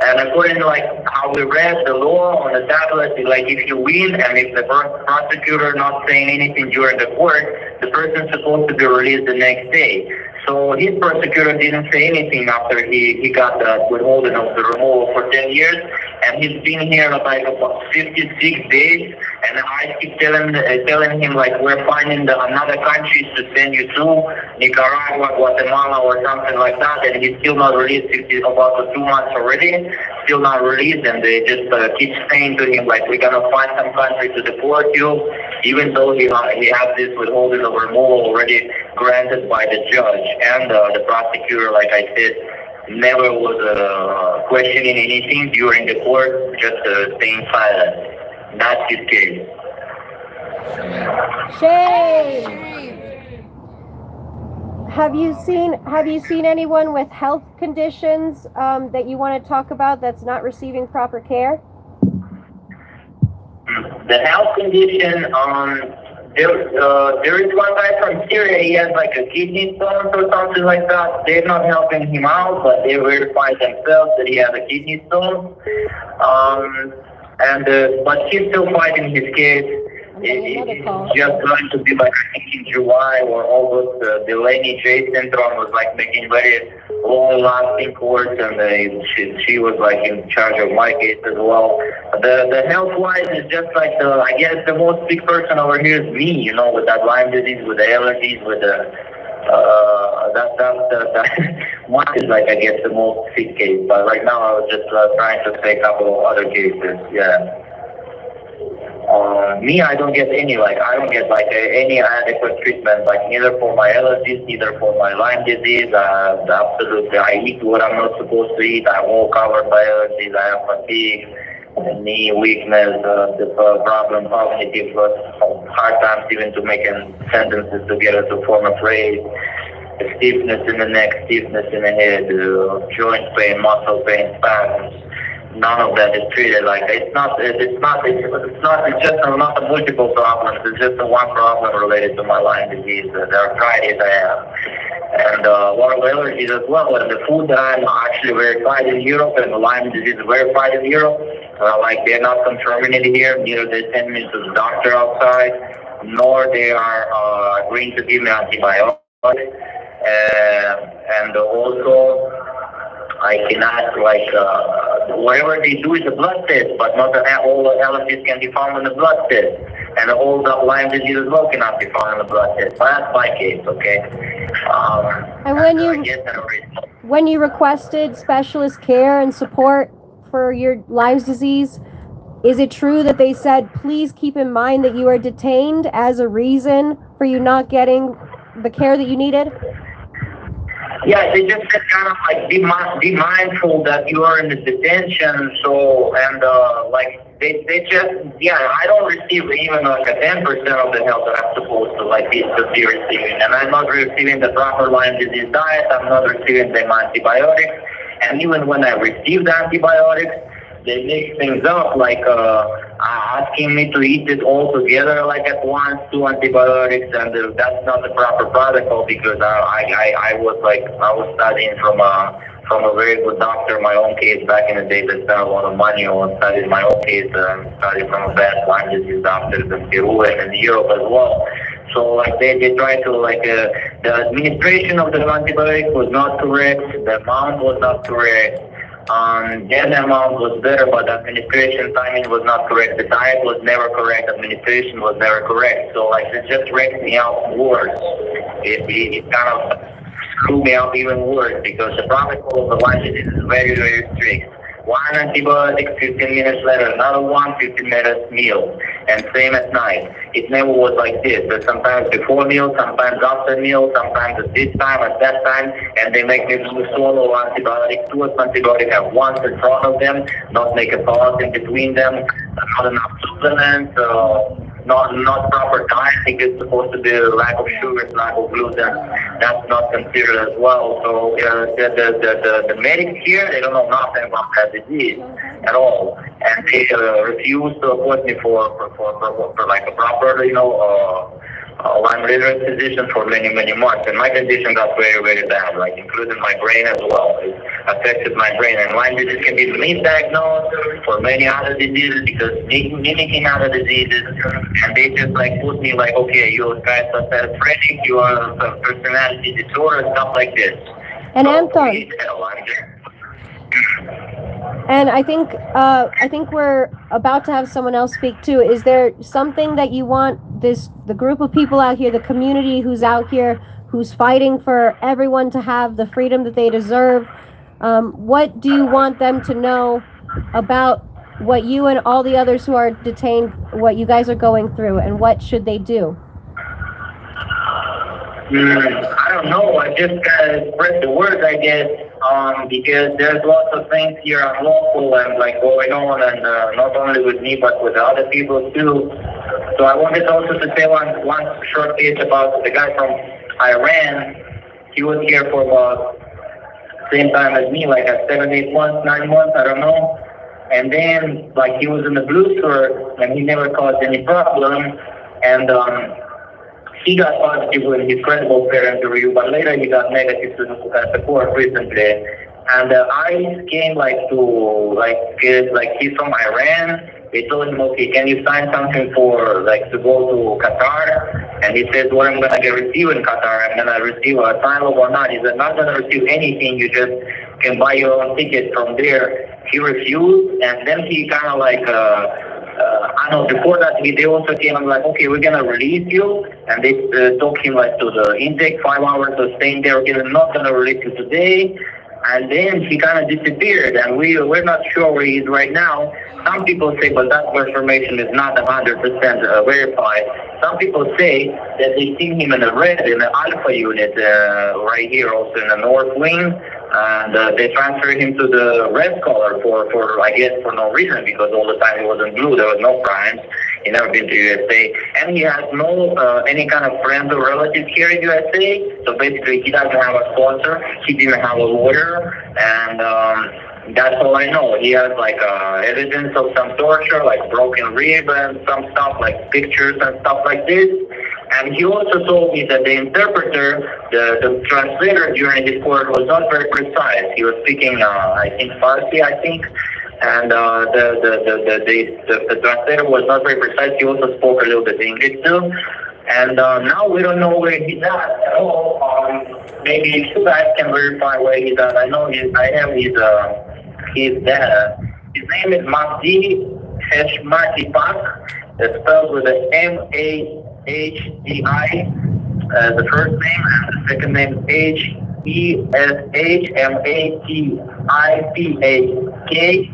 And according to how we read the law on the tablet, if you win and if the prosecutor not saying anything during the court, the person's supposed to be released the next day. So his prosecutor didn't say anything after he got the withholding of the removal for 10 years, and he's been here about 56 days, and I keep telling him we're finding another countries to send you to, Nicaragua, Guatemala, or something like that, and he's still not released. It's about 2 months already, still not released, and they just keep saying to him we're gonna find some country to deport you, even though he has this withholding of removal already granted by the judge. And the prosecutor, like I said, never was questioning anything during the court, just staying silent. That's his case.
Shame. Have you seen anyone with health conditions that you want to talk about that's not receiving proper care?
The health condition, there is one guy from Syria. He has a kidney stone or something like that. They're not helping him out, but they verified themselves that he has a kidney stone. But he's still fighting his case. It's just going to be I think in July or August. The Delaney J syndrome was making very long-lasting courts, and she was in charge of my case as well. The health-wise is just I guess the most sick person over here is me, with that Lyme disease, with the allergies, with the one is I guess the most sick case. But right now I was just trying to say a couple of other cases. Yeah. Me, I don't get any any adequate treatment, neither for my allergies, neither for my Lyme disease. Absolutely, I eat what I'm not supposed to eat. I'm all covered by allergies. I have fatigue, knee weakness, the problem cognitive, hard times even to making sentences together to form a phrase. Stiffness in the neck, stiffness in the head, joint pain, muscle pain, spasms. None of that is treated. It's not just not a multiple problems. It's just one problem related to my Lyme disease, the arthritis I have, and one of the allergies as well. And the food that I'm actually verified in Europe, and the Lyme disease is verified in Europe. They're not confirming it here. Neither they send me to the doctor outside. nor they are agreeing to give me antibiotics. And also, I cannot, whatever they do is a blood test, but not all the allergies can be found in the blood test. And all the Lyme disease as well cannot be found in the blood test. But that's my case, okay?
And when you requested specialist care and support for your Lyme's disease, is it true that they said, please keep in mind that you are detained as a reason for you not getting the care that you needed?
Yeah, they just said kind of like be mindful that you are in the detention. So, and they just, I don't receive even like a 10% of the help that I'm supposed to be receiving. And I'm not receiving the proper Lyme disease diet. I'm not receiving the antibiotics. And even when I receive the antibiotics, they mix things up, asking me to eat it all together, at once, 2 antibiotics, and that's not the proper protocol because I was studying from a very good doctor, my own case back in the day that spent a lot of money on studying my own case, studied from a best Lyme disease doctors in Peru and in Europe as well. So they tried to the administration of the antibiotics was not correct, the amount was not correct. The amount was better, but the administration timing was not correct. The diet was never correct. Administration was never correct. So it just wrecked me out worse. It kind of screwed me up even worse because the protocol of the Lyme disease is very, very strict. 1 antibiotic, 15 minutes later, another one, 15 minutes meal. And same at night. It never was like this. But sometimes before meal, sometimes after meal, sometimes at this time, at that time, and they make me swallow antibiotics, 2 antibiotics at once in front of them, not make a pause in between them, not enough supplements, not proper diet because it's supposed to be lack of sugars, lack of gluten. That's not considered as well. So the medics here, they don't know nothing about that disease at all, and they refuse to appoint me for a proper, Lyme literate physician for many months, and my condition got very, very bad, including my brain as well. It affected my brain, and Lyme disease can be misdiagnosed for many other diseases because mimicking other diseases, and they just put me okay, you guys are schizophrenic, you are a personality disorder, stuff like this.
And Anton, and I think we're about to have someone else speak too. Is there something that you want the group of people out here, the community who's out here, who's fighting for everyone to have the freedom that they deserve? What do you want them to know about what you and all the others who are detained, what you guys are going through, and what should they do?
I don't know. I just gotta spread the word, I guess, because there's lots of things here unlawful and going on, and not only with me but with other people too. So I wanted also to say one short case about the guy from Iran. He was here for about same time as me, 7, 8 months, 9 months, I don't know. And then he was in the blue shirt and he never caused any problem. And he got positive with his credible care interview, but later he got negative to the court recently. And I came he's from Iran. They told him, okay, can you sign something for to go to Qatar? And he says, what I'm gonna receive in Qatar? I'm gonna receive a asylum or not? He said, not gonna receive anything. You just can buy your own ticket from there. He refused, and then he kind of I know before that they also came and okay, we're gonna release you, and they took him to the intake, 5 hours of staying there. Okay, we're not gonna release you today. And then he kind of disappeared, and we're not sure where he is right now. Some people say, but that information is not 100% verified. Some people say that they seen him in the Alpha unit right here, also in the North Wing, and they transferred him to the Red Collar for I guess for no reason, because all the time he was in blue. There was no crimes. He never been to USA, and he has no any kind of friends or relatives here in USA. So basically, he doesn't have a sponsor. He didn't have a lawyer, and that's all I know. He has evidence of some torture, broken rib and some stuff, pictures and stuff like this. And he also told me that the interpreter, the translator during his court was not very precise. He was speaking, I think, Farsi, And the translator was not very precise. He also spoke a little bit English too. And now we don't know where he's at at all. Maybe you guys can verify where he's at. I have his data. His name is Mahdi Heshmati-Pak. It's spelled with an M-A-H-D-I, the first name, and the second name is H-E-S-H-M-A-T-I-P-A-K.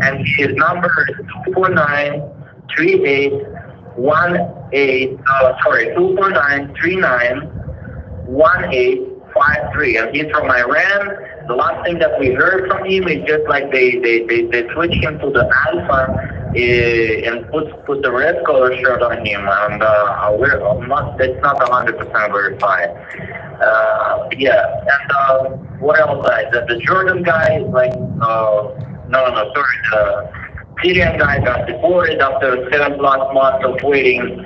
And his number is 249-3953, and he's from Iran. The last thing that we heard from him is just like they switched him to the Alpha and put the red color shirt on him, and it's not 100% verified. And what else? The Jordan guy, the Syrian guy got deported after 7+ months of waiting.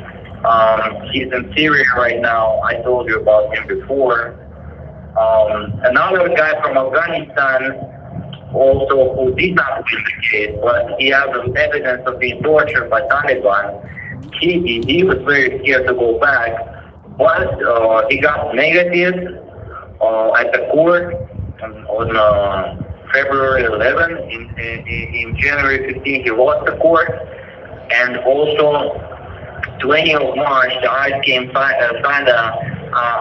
He's in Syria right now. I told you about him before. Another guy from Afghanistan, also who did not win the case, but he has evidence of being tortured by Taliban. He was very scared to go back, but he got negative at the court on February 11. In January 15, he lost the court, and also 20 of March, the ICE signed an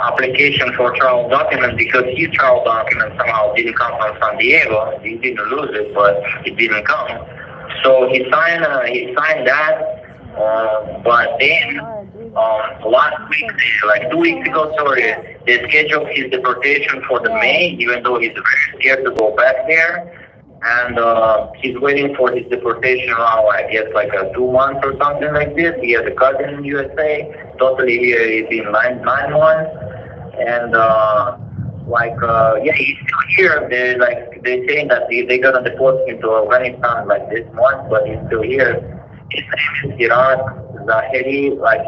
application for travel document because his travel document somehow didn't come from San Diego. He didn't lose it, but it didn't come. So he signed that. But then last week, like 2 weeks ago, they scheduled his deportation for the May, even though he's very scared to go back there. And he's waiting for his deportation around, I guess, like 2 months or something like this. He has a cousin in the USA. Totally here, he's been 9 months. And he's still here. They're saying that they're gonna deport him to Afghanistan like this month, but he's still here. His name is Iraq Zahedi, like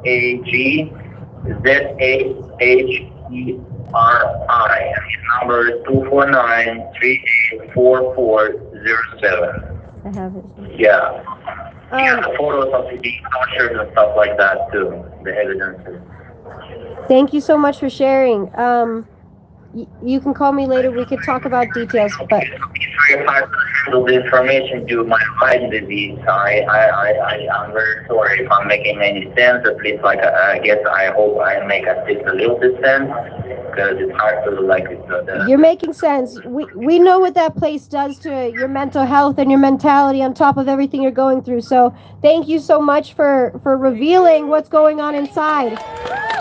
ERAGZAHERI. His number is 249-384407.
I have it.
Yeah. The photos of the tortures and stuff like that too. The evidences.
Thank you so much for sharing. You can call me later. We could talk about details, but
It's very hard to handle the information due to my Lyme disease. I'm very sorry if I'm making any sense. At least, I hope I make at least a little bit sense, because it's hard to
you're making sense. We know what that place does to your mental health and your mentality on top of everything you're going through. So thank you so much for revealing what's going on inside.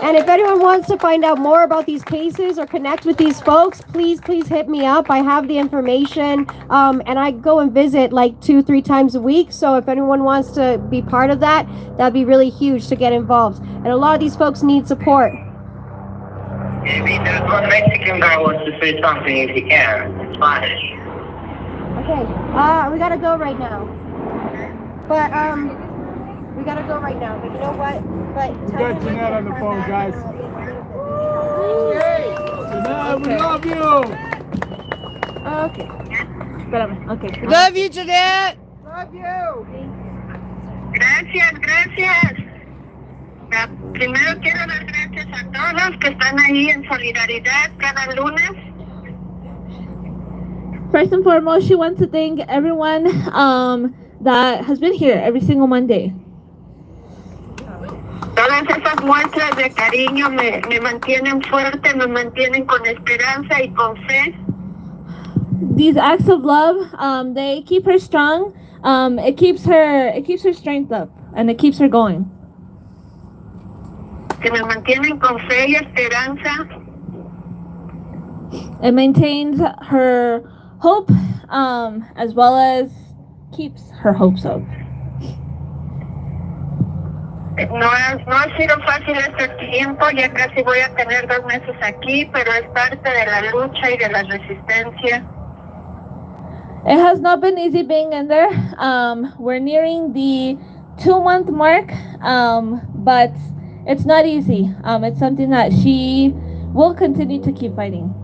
And if anyone wants to find out more about these cases or connect with these folks, please hit me up. I have the information, and I go and visit like 2-3 times a week. So if anyone wants to be part of that, that'd be really huge to get involved. And a lot of these folks need support.
Maybe there's one Mexican guy wants to say something if he can, in Spanish.
Okay, we gotta go right now. But we gotta go right now. But you know what? But
We got Jeanette on the phone, guys. Jeanette, we love you.
Okay. Espérame. Okay.
Love you, Jeanette.
Love you.
Gracias. Primero quiero dar gracias a todos que están ahí en solidaridad cada lunes.
First and foremost, she wants to thank everyone that has been here every single Monday.
Todas esas muestras de cariño me mantienen fuerte, me mantienen con esperanza y con fe.
These acts of love, they keep her strong. It keeps her strength up, and it keeps her going.
Que me mantienen con fe y esperanza.
It maintains her hope, as well as keeps her hopes up.
No ha sido fácil este tiempo, ya casi voy a tener 2 meses aquí, pero es parte de la lucha y de la resistencia.
It has not been easy being in there. We're nearing the 2-month mark, but it's not easy. It's something that she will continue to keep fighting.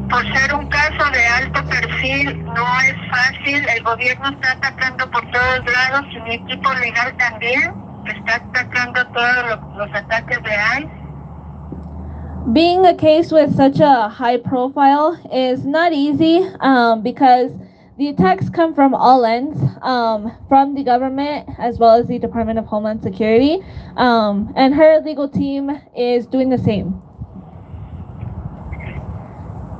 Por ser un caso de alto perfil Vigil no es fácil, el gobierno está atacando por todos lados y mi equipo legal también está atacando todos los ataques de ICE.
Being a case with such a high profile is not easy because the attacks come from all ends, from the government as well as the Department of Homeland Security, and her legal team is doing the same.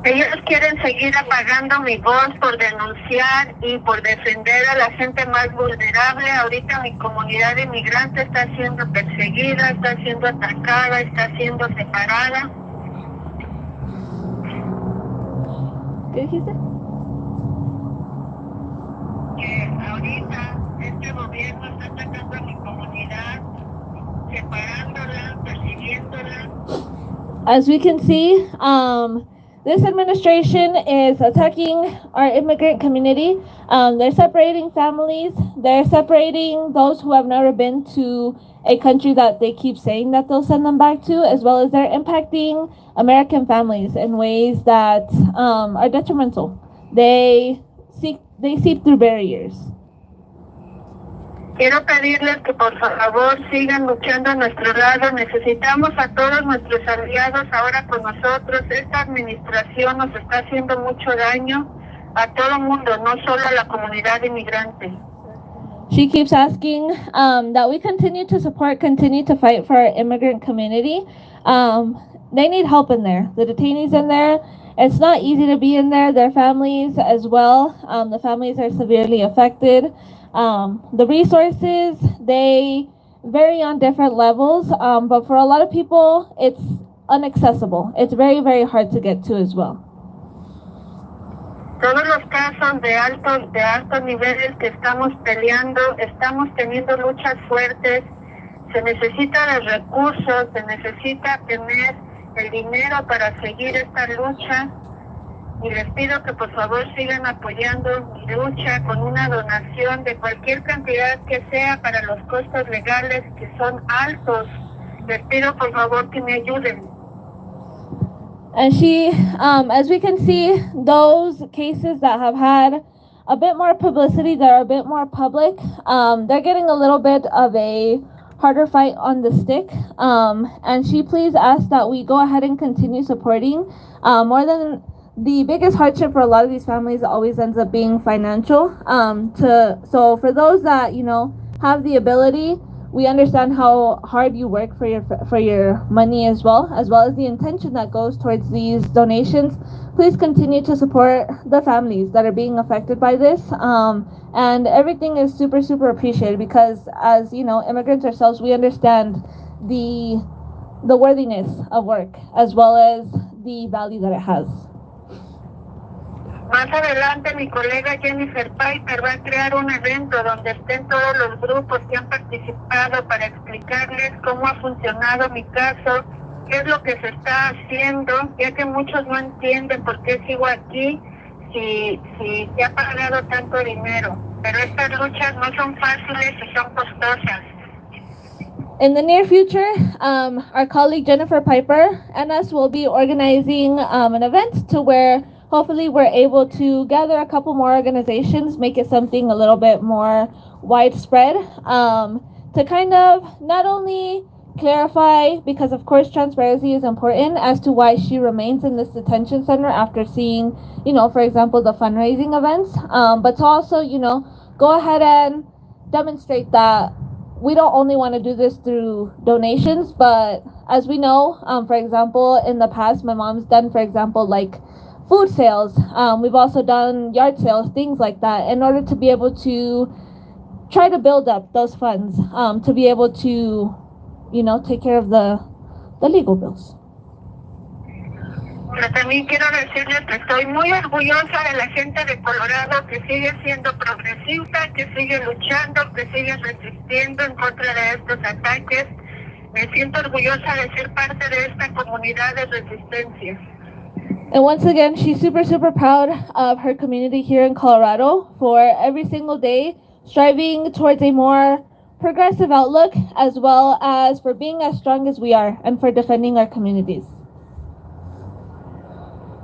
Ellos quieren seguir apagando mi voz por denunciar y por defender a la gente más vulnerable. Ahorita mi comunidad inmigrante está siendo perseguida, está siendo atacada, está siendo separada.
¿Qué dijiste?
Que ahorita este gobierno está atacando a mi comunidad, separándola, persiguiéndola.
As we can see, this administration is attacking our immigrant community. They're separating families. They're separating those who have never been to a country that they keep saying that they'll send them back to, as well as they're impacting American families in ways that are detrimental. They seep through barriers.
Quiero pedirles que por favor sigan luchando a nuestro lado. Necesitamos a todos nuestros aliados ahora con nosotros. Esta administración nos está haciendo mucho daño a todo el mundo, no solo a la comunidad inmigrante.
She keeps asking that we continue to support, continue to fight for our immigrant community. They need help in there. The detainees in there, it's not easy to be in there. Their families as well. The families are severely affected. The resources, they vary on different levels, but for a lot of people, it's inaccessible. It's very, very hard to get to as well.
Todos los casos de alto nivel que estamos peleando, estamos teniendo luchas fuertes. Se necesita de recursos, se necesita tener el dinero para seguir esta lucha. Y les pido que por favor sigan apoyando mi lucha con una donación de cualquier cantidad que sea para los costos legales que son altos. Les pido por favor que me ayuden.
And she, as we can see, those cases that have had a bit more publicity, that are a bit more public, they're getting a little bit of a harder fight on the stick. And she please asked that we go ahead and continue supporting. More than the biggest hardship for a lot of these families always ends up being financial. So for those that, have the ability, we understand how hard you work for your money as well as the intention that goes towards these donations. Please continue to support the families that are being affected by this. And everything is super, super appreciated because as, immigrants ourselves, we understand the worthiness of work as well as the value that it has.
Más adelante mi colega Jennifer Piper va a crear un evento donde estén todos los grupos que han participado para explicarles cómo ha funcionado mi caso, qué es lo que se está haciendo, ya que muchos no entienden por qué sigo aquí si se ha pagado tanto dinero. Pero estas luchas no son fáciles y son costosas.
In the near future, our colleague Jennifer Piper and us will be organizing an event to where hopefully we're able to gather a couple more organizations, make it something a little bit more widespread, to kind of not only clarify, because of course transparency is important as to why she remains in this detention center after seeing, for example, the fundraising events, but to also, go ahead and demonstrate that we don't only want to do this through donations, but as we know, for example, in the past, my mom's done, for example, like food sales. We've also done yard sales, things like that, in order to be able to try to build up those funds, to be able to, take care of the legal bills.
Pero también quiero decirles que estoy muy orgullosa de la gente de Colorado que sigue siendo progresista, que sigue luchando, que sigue resistiendo en contra de estos ataques. Me siento orgullosa de ser parte de esta comunidad de resistencia.
And once again, she's super, super proud of her community here in Colorado for every single day striving towards a more progressive outlook, as well as for being as strong as we are and for defending our communities.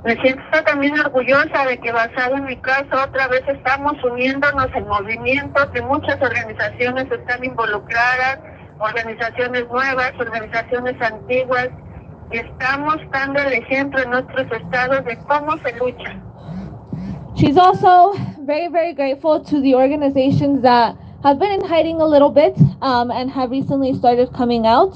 Me siento también orgullosa de que basado en mi caso otra vez estamos uniéndonos en movimientos que muchas organizaciones están involucradas, organizaciones nuevas, organizaciones antiguas, y estamos dando el ejemplo en nuestros estados de cómo se lucha.
She's also very, very grateful to the organizations that have been in hiding a little bit and have recently started coming out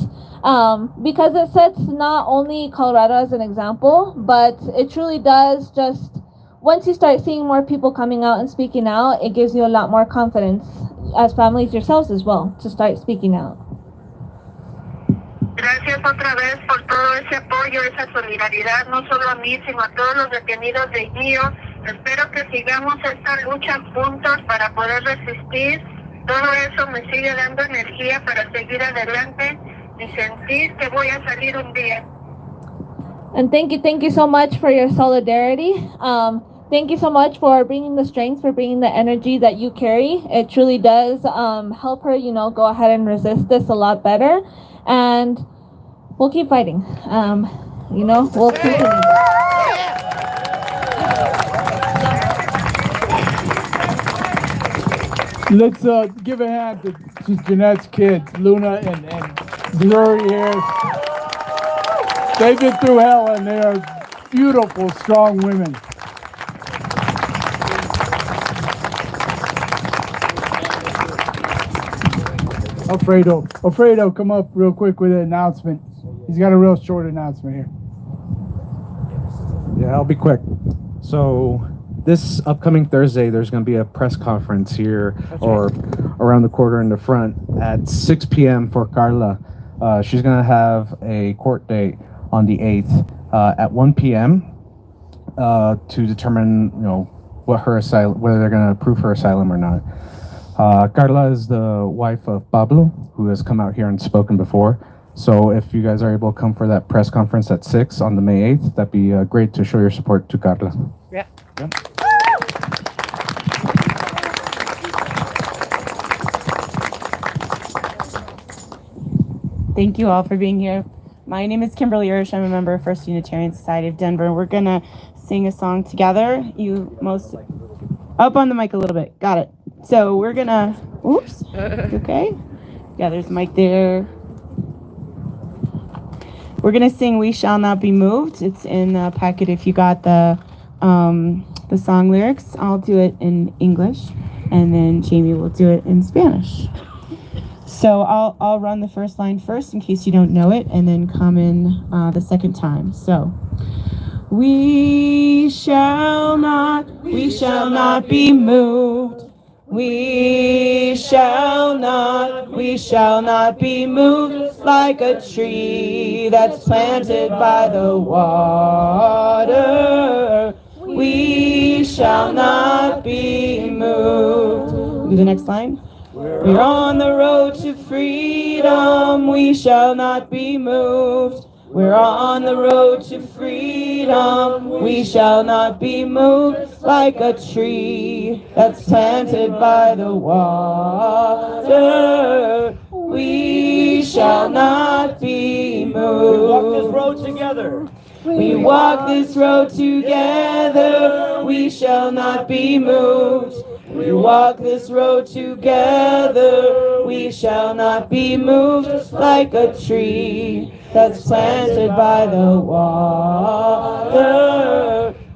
because it sets not only Colorado as an example, but it truly does just, once you start seeing more people coming out and speaking out, it gives you a lot more confidence as families yourselves as well to start speaking out.
Gracias otra vez por todo ese apoyo, esa solidaridad, no solo a mí, sino a todos los detenidos de IO. Espero que sigamos esta lucha juntos para poder resistir. Todo eso me sigue dando energía para seguir adelante y sentir que voy a salir un día.
And thank you so much for your solidarity. Thank you so much for bringing the strength, for bringing the energy that you carry. It truly does help her, go ahead and resist this a lot better. And we'll keep fighting. We'll continue.
Let's give a hand to Jeanette's kids, Luna and Zuri here. They've been through hell and they are beautiful, strong women. Alfredo, come up real quick with an announcement. He's got a real short announcement here.
Yeah, I'll be quick. So this upcoming Thursday, there's going to be a press conference here or around the corner in the front at 6 p.m. for Carla. She's going to have a court date on the 8th at 1 p.m. To determine, what her asylum, whether they're going to approve her asylum or not. Carla is the wife of Pablo, who has come out here and spoken before. So if you guys are able to come for that press conference at 6 on the May 8th, that'd be great to show your support to Carla.
Yeah.
Thank you all for being here. My name is Kimberly Irish. I'm a member of First Unitarian Society of Denver. We're going to sing a song together. Up on the mic a little bit. Got it. So we're going to, oops, okay. Yeah, there's a mic there. We're going to sing We Shall Not Be Moved. It's in the packet if you got the song lyrics. I'll do it in English, and then Jamie will do it in Spanish. So I'll run the first line first in case you don't know it, and then come in the second time. So, we shall not be moved. We shall not be moved like a tree that's planted by the water. We shall not be moved. Do the next line. We're on the road to freedom. We shall not be moved. We're on the road to freedom. We shall not be moved like a tree that's planted by the water. We shall not be moved. We walk this road together. We walk this road together. We shall not be moved. We walk this road together. We shall not be moved like a tree that's planted by the water.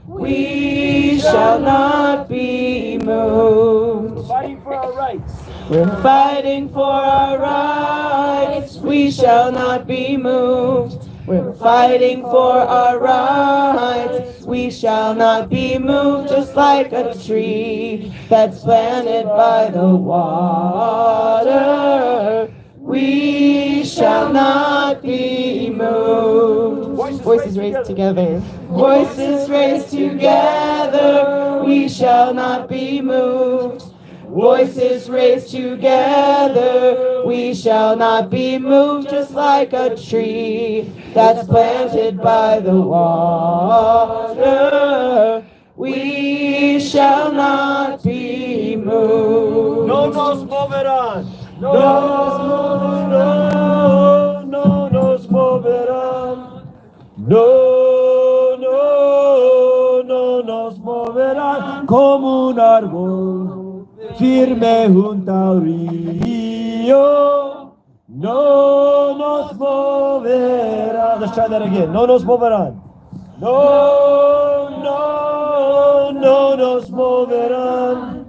We shall not be moved. We're fighting for our rights. We're fighting for our rights. We shall not be moved. We're fighting for our rights. We shall not be moved, just like a tree that's planted by the water. We shall not be moved. Voices raised together. Voices raised together. We shall not be moved. Voices raised together. We shall not be moved, just like a tree that's planted by the water. We shall not be moved.
No nos moverán.
No nos moverán.
No nos moverán. No, no.
como un árbol firme junto al río. No nos moverán. Let's try that again. No nos moverán. No, no, no nos moverán.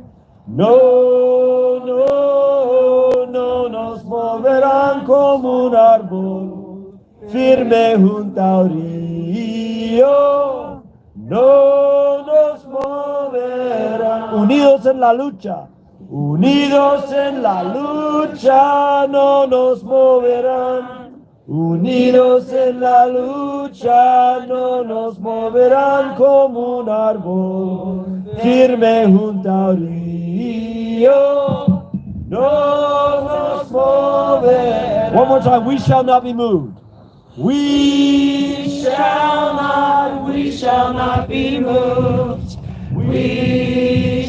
No, no, no nos moverán como un árbol firme junto al río. No nos moverán. Unidos en la lucha. Unidos en la lucha no nos moverán. Unidos en la lucha no nos moverán como un árbol firme junto al río. No nos moverán. One more time. We shall not be moved. We shall not be moved. We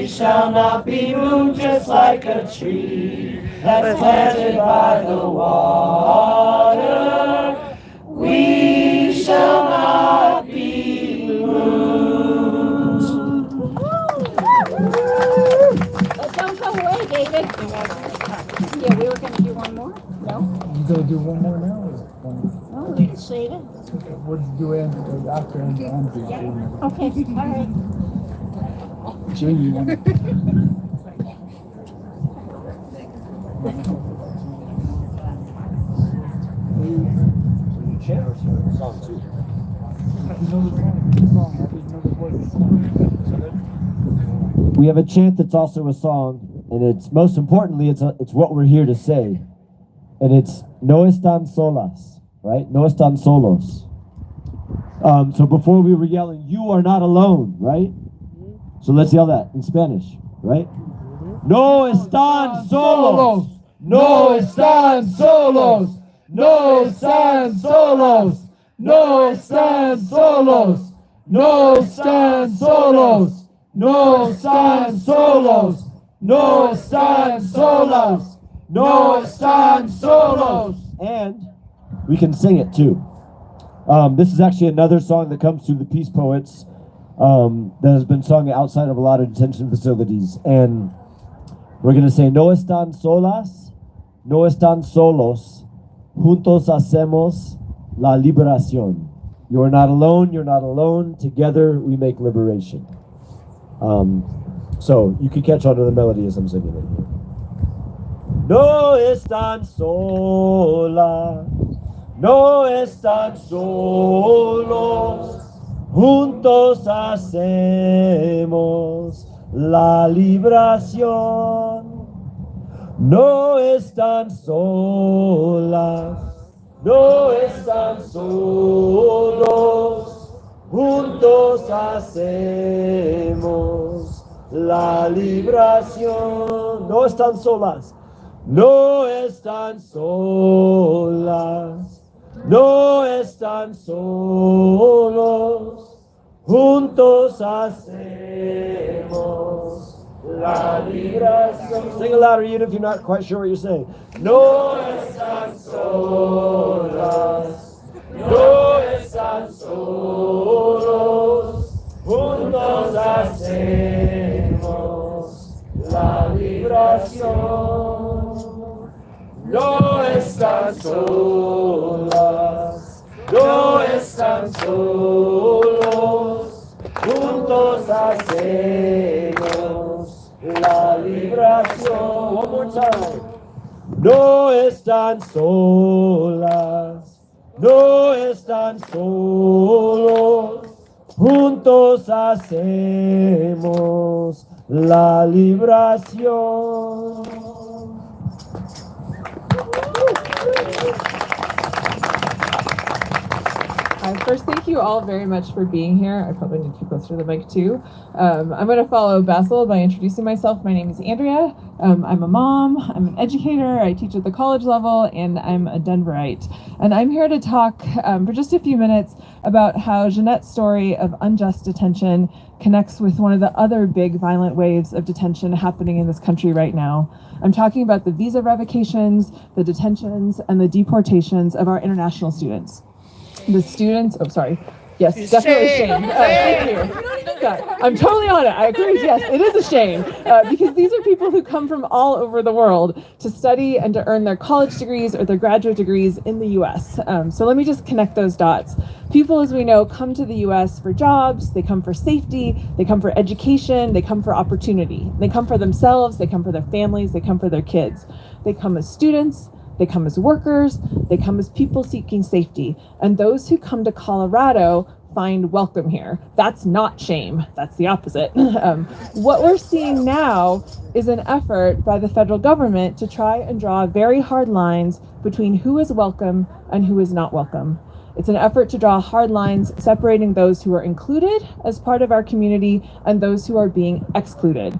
shall not be moved, just like a tree that's planted by the water. We shall not be moved.
But don't go away, David. Yeah, we were going to do one more? No?
You gonna do one more now?
No, we can save it.
We'll do Andrew after Andrew.
Okay, all right.
Jane, you want
We have a chant that's also a song, and it's most importantly, it's what we're here to say. And it's no están solas, right? No están solos. So before we were yelling, you are not alone, right? So let's yell that in Spanish, right? No están solos. No están solos. No están solos. No están solos. No están solos. No están solos. No están solas. No están solos. And we can sing it too. This is actually another song that comes through the Peace Poets that has been sung outside of a lot of detention facilities. And we're going to say, no están solas, no están solos, juntos hacemos la liberación. You are not alone, you're not alone. Together we make liberation. So you can catch on to the melody as I'm singing it. No están solas, no están solos, juntos hacemos la liberación. No están solas, no están solos, juntos hacemos la liberación. No están solas, no están solas, no están solos, juntos hacemos la liberación. Sing it louder, even if you're not quite sure what you're saying. No están solas, no están solos, juntos hacemos la liberación. No están solas, no están solos, juntos hacemos la liberación. One more time. No están solas, no están solos, juntos hacemos la liberación.
First, thank you all very much for being here. I probably need to be closer to the mic too. I'm going to follow Basil by introducing myself. My name is Andrea. I'm a mom, I'm an educator, I teach at the college level, and I'm a Denverite. And I'm here to talk for just a few minutes about how Jeanette's story of unjust detention connects with one of the other big violent waves of detention happening in this country right now. I'm talking about the visa revocations, the detentions, and the deportations of our international students. The students, Yes, definitely shame. Thank you. Yeah, I'm totally on it. I agree. Yes, it is a shame because these are people who come from all over the world to study and to earn their college degrees or their graduate degrees in the U.S. So let me just connect those dots. People, as we know, come to the U.S. for jobs, they come for safety, they come for education, they come for opportunity. They come for themselves, they come for their families, they come for their kids. They come as students, they come as workers, they come as people seeking safety. And those who come to Colorado find welcome here. That's not shame, that's the opposite. What we're seeing now is an effort by the federal government to try and draw very hard lines between who is welcome and who is not welcome. It's an effort to draw hard lines separating those who are included as part of our community and those who are being excluded.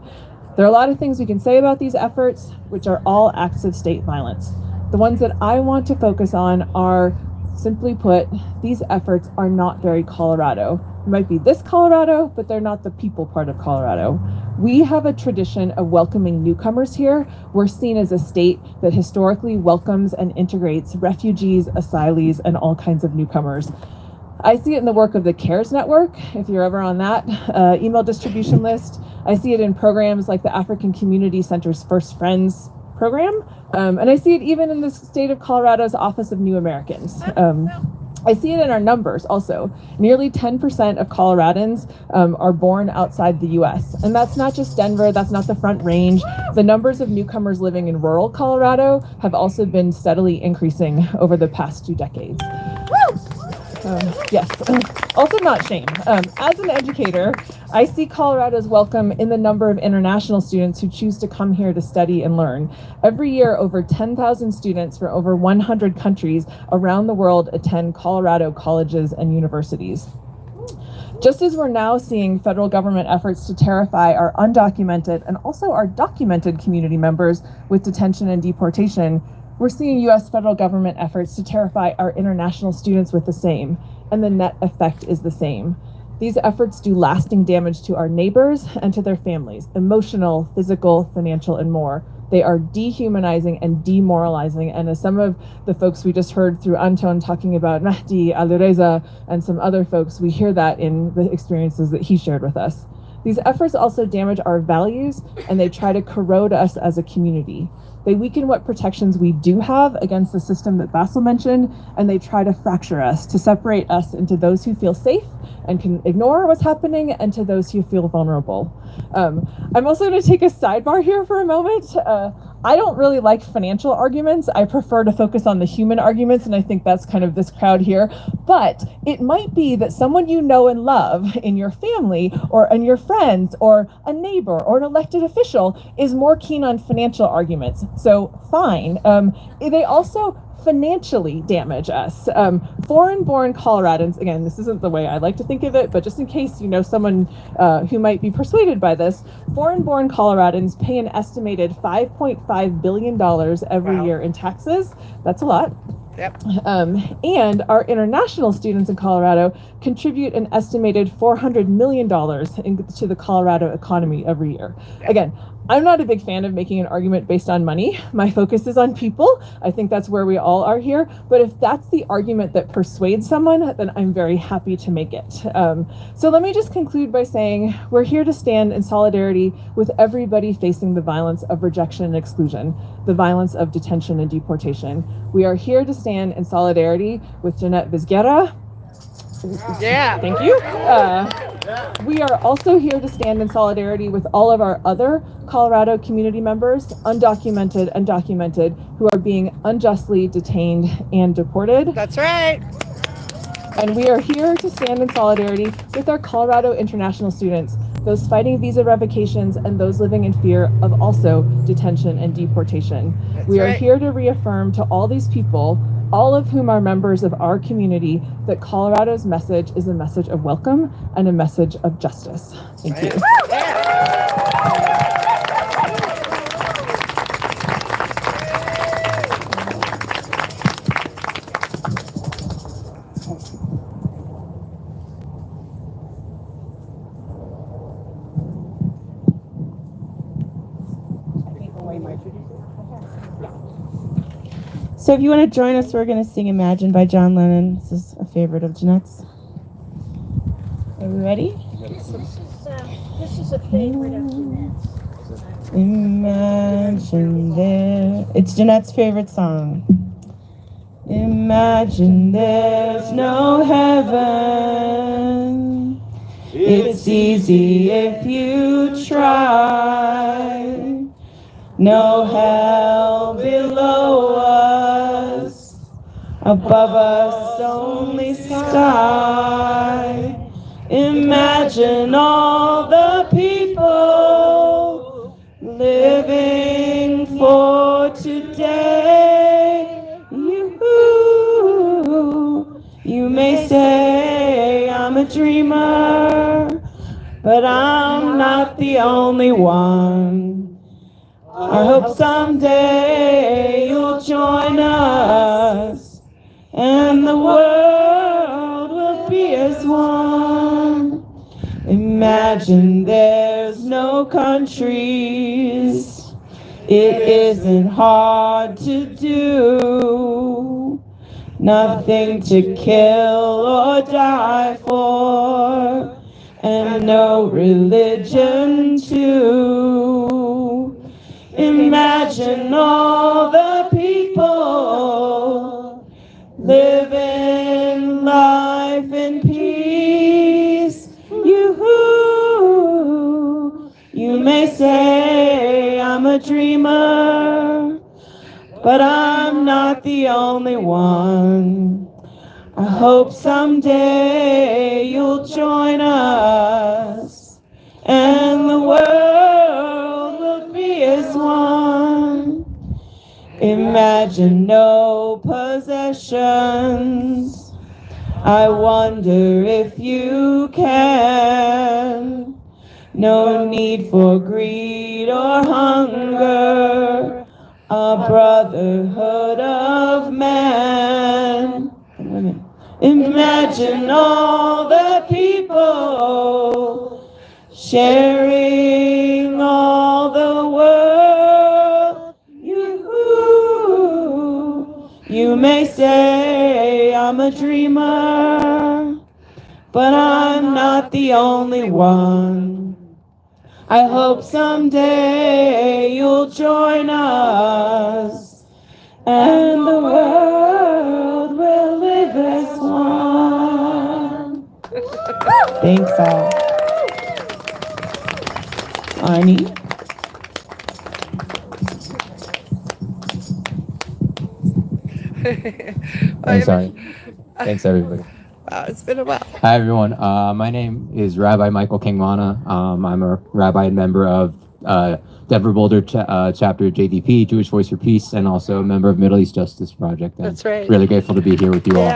There are a lot of things we can say about these efforts, which are all acts of state violence. The ones that I want to focus on are, simply put, these efforts are not very Colorado. It might be this Colorado, but they're not the people part of Colorado. We have a tradition of welcoming newcomers here. We're seen as a state that historically welcomes and integrates refugees, asylees, and all kinds of newcomers. I see it in the work of the CARES Network, if you're ever on that email distribution list. I see it in programs like the African Community Center's First Friends program. And I see it even in the state of Colorado's Office of New Americans. I see it in our numbers also. Nearly 10% of Coloradans are born outside the US. And that's not just Denver, that's not the Front Range. The numbers of newcomers living in rural Colorado have also been steadily increasing over the past 2 decades. Yes, also not shame. As an educator, I see Colorado's welcome in the number of international students who choose to come here to study and learn. Every year, over 10,000 students from over 100 countries around the world attend Colorado colleges and universities. Just as we're now seeing federal government efforts to terrify our undocumented and also our documented community members with detention and deportation, we're seeing U.S. federal government efforts to terrify our international students with the same, and the net effect is the same. These efforts do lasting damage to our neighbors and to their families, emotional, physical, financial, and more. They are dehumanizing and demoralizing, and as some of the folks we just heard through Anton talking about Mahdi, Alireza, and some other folks, we hear that in the experiences that he shared with us. These efforts also damage our values, and they try to corrode us as a community. They weaken what protections we do have against the system that Basil mentioned, and they try to fracture us, to separate us into those who feel safe and can ignore what's happening, and to those who feel vulnerable. I'm also going to take a sidebar here for a moment. I don't really like financial arguments. I prefer to focus on the human arguments, and I think that's kind of this crowd here. But it might be that someone you know and love in your family or in your friends or a neighbor or an elected official is more keen on financial arguments. So fine. They also financially damage us. Foreign-born Coloradans, again, this isn't the way I like to think of it, but just in case you know someone who might be persuaded by this, foreign-born Coloradans pay an estimated $5.5 billion every year in taxes. That's a lot.
Yep.
And our international students in Colorado contribute an estimated $400 million to the Colorado economy every year. Again, I'm not a big fan of making an argument based on money. My focus is on people. I think that's where we all are here. But if that's the argument that persuades someone, then I'm very happy to make it. So let me just conclude by saying we're here to stand in solidarity with everybody facing the violence of rejection and exclusion, the violence of detention and deportation. We are here to stand in solidarity with Jeanette Vizguerra.
Yeah.
Thank you. We are also here to stand in solidarity with all of our other Colorado community members, undocumented and documented, who are being unjustly detained and deported.
That's right.
And we are here to stand in solidarity with our Colorado international students, those fighting visa revocations and those living in fear of also detention and deportation. We are here to reaffirm to all these people, all of whom are members of our community, that Colorado's message is a message of welcome and a message of justice. Thank you.
So if you want to join us, we're going to sing Imagine by John Lennon. This is a favorite of Jeanette's. Ready?
This is a favorite of Jeanette's.
Imagine there. It's Jeanette's favorite song. Imagine there's no heaven. It's easy if you try. No hell below us. Above us only sky. Imagine all the people living for today. You may say I'm a dreamer, but I'm not the only one. I hope someday you'll join us, and the world will be as one. Imagine there's no countries. It isn't hard to do. Nothing to kill or die for, and no religion too. Imagine all the people living life in peace. You may say I'm a dreamer, but I'm not the only one. I hope someday you'll join us, and the world will be as one. Imagine no possessions. I wonder if you can. No need for greed or hunger. A brotherhood of man. Imagine all the people sharing all the world. You may say I'm a dreamer, but I'm not the only one. I hope someday you'll join us, and the world will live as one. Thanks all. Arnie?
I'm sorry. Thanks, everybody.
Wow, it's been a while.
Hi, everyone. My name is Rabbi Michael Kingmana. I'm a rabbi and member of Denver Boulder chapter JDP, Jewish Voice for Peace, and also a member of Middle East Justice Project. And
That's right.
Really grateful to be here with you all.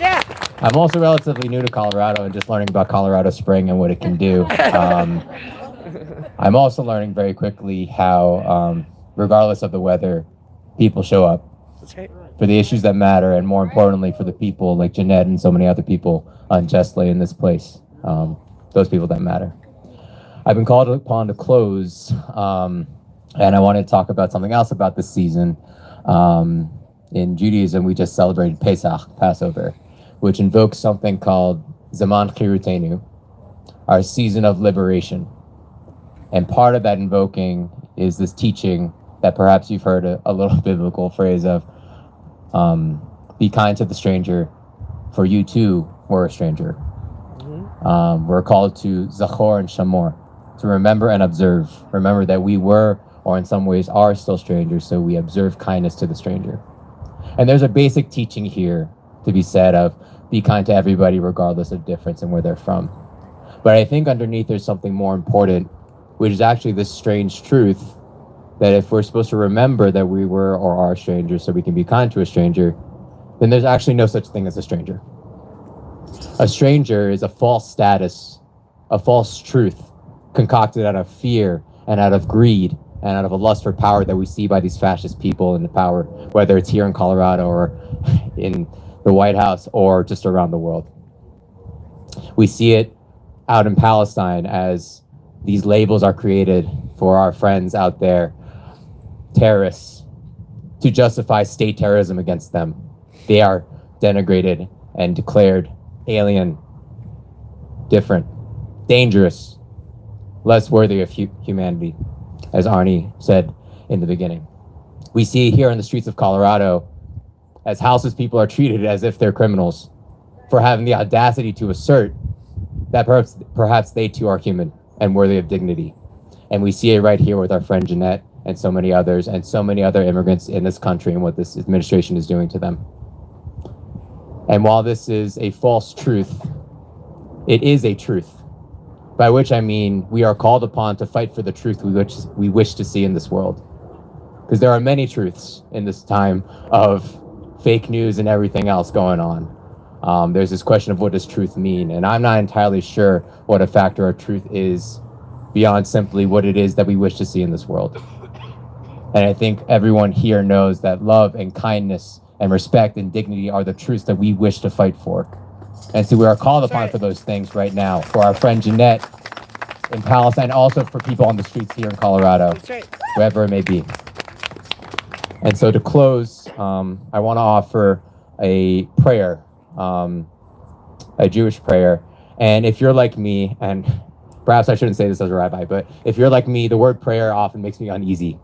Yeah.
I'm also relatively new to Colorado and just learning about Colorado Spring and what it can do. I'm also learning very quickly how, regardless of the weather, people show up.
That's right.
For the issues that matter, and more importantly, for the people like Jeanette and so many other people unjustly in this place, those people that matter. I've been called upon to close, and I wanted to talk about something else about this season. In Judaism, we just celebrated Pesach, Passover, which invokes something called Zaman Chirutenu, our season of liberation. And part of that invoking is this teaching that perhaps you've heard a little biblical phrase of, be kind to the stranger, for you too were a stranger. We're called to Zachor and Shamor, to remember and observe. Remember that we were, or in some ways are, still strangers, so we observe kindness to the stranger. And there's a basic teaching here to be said of be kind to everybody regardless of difference and where they're from. But I think underneath there's something more important, which is actually this strange truth that if we're supposed to remember that we were or are strangers so we can be kind to a stranger, then there's actually no such thing as a stranger. A stranger is a false status, a false truth concocted out of fear and out of greed and out of a lust for power that we see by these fascist people in the power, whether it's here in Colorado or in the White House or just around the world. We see it out in Palestine as these labels are created for our friends out there, terrorists, to justify state terrorism against them. They are denigrated and declared alien, different, dangerous, less worthy of humanity, as Arnie said in the beginning. We see here in the streets of Colorado, as houseless people are treated as if they're criminals for having the audacity to assert that perhaps they too are human and worthy of dignity. And we see it right here with our friend Jeanette and so many others and so many other immigrants in this country and what this administration is doing to them. And while this is a false truth, it is a truth, by which I mean we are called upon to fight for the truth we wish to see in this world. Because there are many truths in this time of fake news and everything else going on. There's this question of what does truth mean? And I'm not entirely sure what a factor of truth is beyond simply what it is that we wish to see in this world. And I think everyone here knows that love and kindness and respect and dignity are the truths that we wish to fight for. And so we are called upon for those things right now, for our friend Jeanette in Palestine, also for people on the streets here in Colorado, wherever it may be. And so to close, I want to offer a prayer, a Jewish prayer. And if you're like me, and perhaps I shouldn't say this as a rabbi, but if you're like me, the word prayer often makes me uneasy.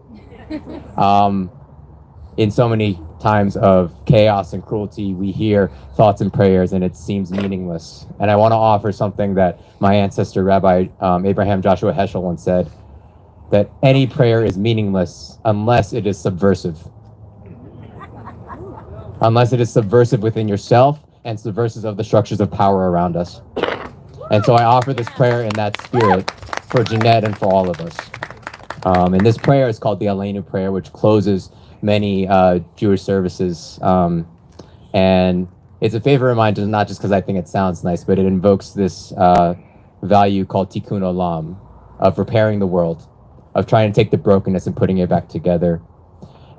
In so many times of chaos and cruelty, we hear thoughts and prayers and it seems meaningless. And I want to offer something that my ancestor, Rabbi Abraham Joshua Heschel, once said, that any prayer is meaningless unless it is subversive. Unless it is subversive within yourself and subversive of the structures of power around us. And so I offer this prayer in that spirit for Jeanette and for all of us. And this prayer is called the Aleinu prayer, which closes many Jewish services. And it's a favorite of mine, not just because I think it sounds nice, but it invokes this value called tikkun olam, of repairing the world, of trying to take the brokenness and putting it back together.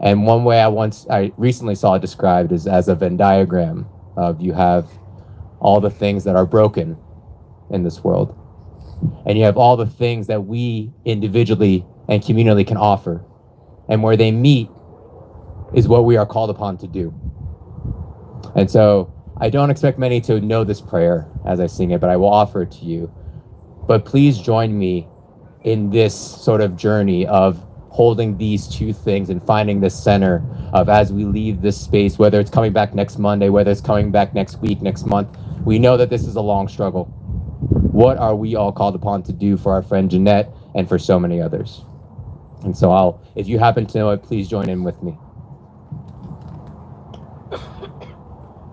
And one way I recently saw it described is as a Venn diagram of you have all the things that are broken in this world. And you have all the things that we individually and communally can offer. And where they meet is what we are called upon to do. And so I don't expect many to know this prayer as I sing it, but I will offer it to you. But please join me in this sort of journey of holding these two things and finding the center of, as we leave this space, whether it's coming back next Monday, whether it's coming back next week, next month, we know that this is a long struggle. What are we all called upon to do for our friend Jeanette and for so many others? And so if you happen to know it, please join in with me.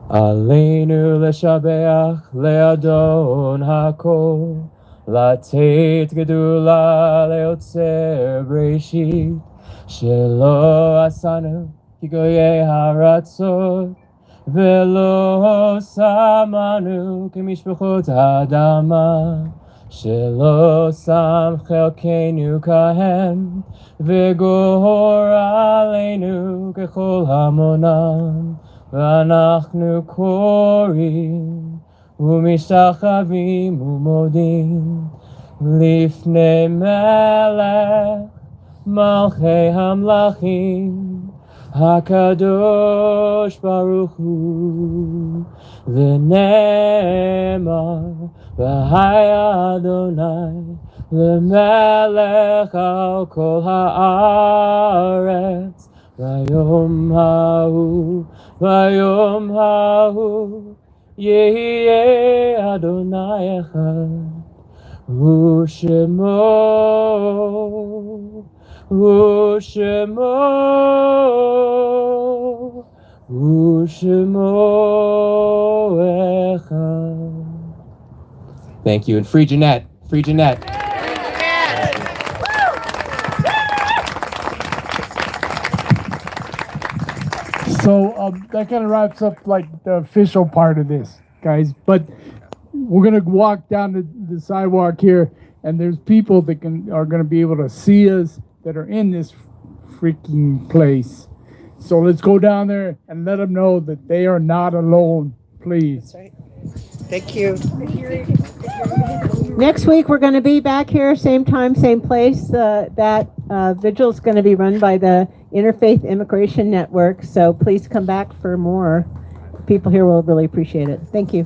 Aleinu leshabeach le'adon hakol, לתת גדולה ליוצר בראשית, שלא עשנו כגויי הרצות, ולא שמנו כמשפחות האדמה, שלא שם חלקנו כהם, וגור עלינו ככל המונם, ואנחנו קוראים ומשתחווים ומודים לפני מלך מלכי המלכים הקדוש ברוך הוא, ונאמר והיה אדוני למלך על כל הארץ ביום ההוא יהיה אדוני אחד, ושמו אחד. Thank you, and free Jeanette, free Jeanette.
So that kind of wraps up like the official part of this, guys. But we're gonna walk down the sidewalk here, and there's people that are gonna be able to see us that are in this freaking place. So let's go down there and let them know that they are not alone, please.
That's right. Thank you.
Next week, we're going to be back here, same time, same place. That vigil is going to be run by the Interfaith Immigration Network. So please come back for more. People here will really appreciate it. Thank you.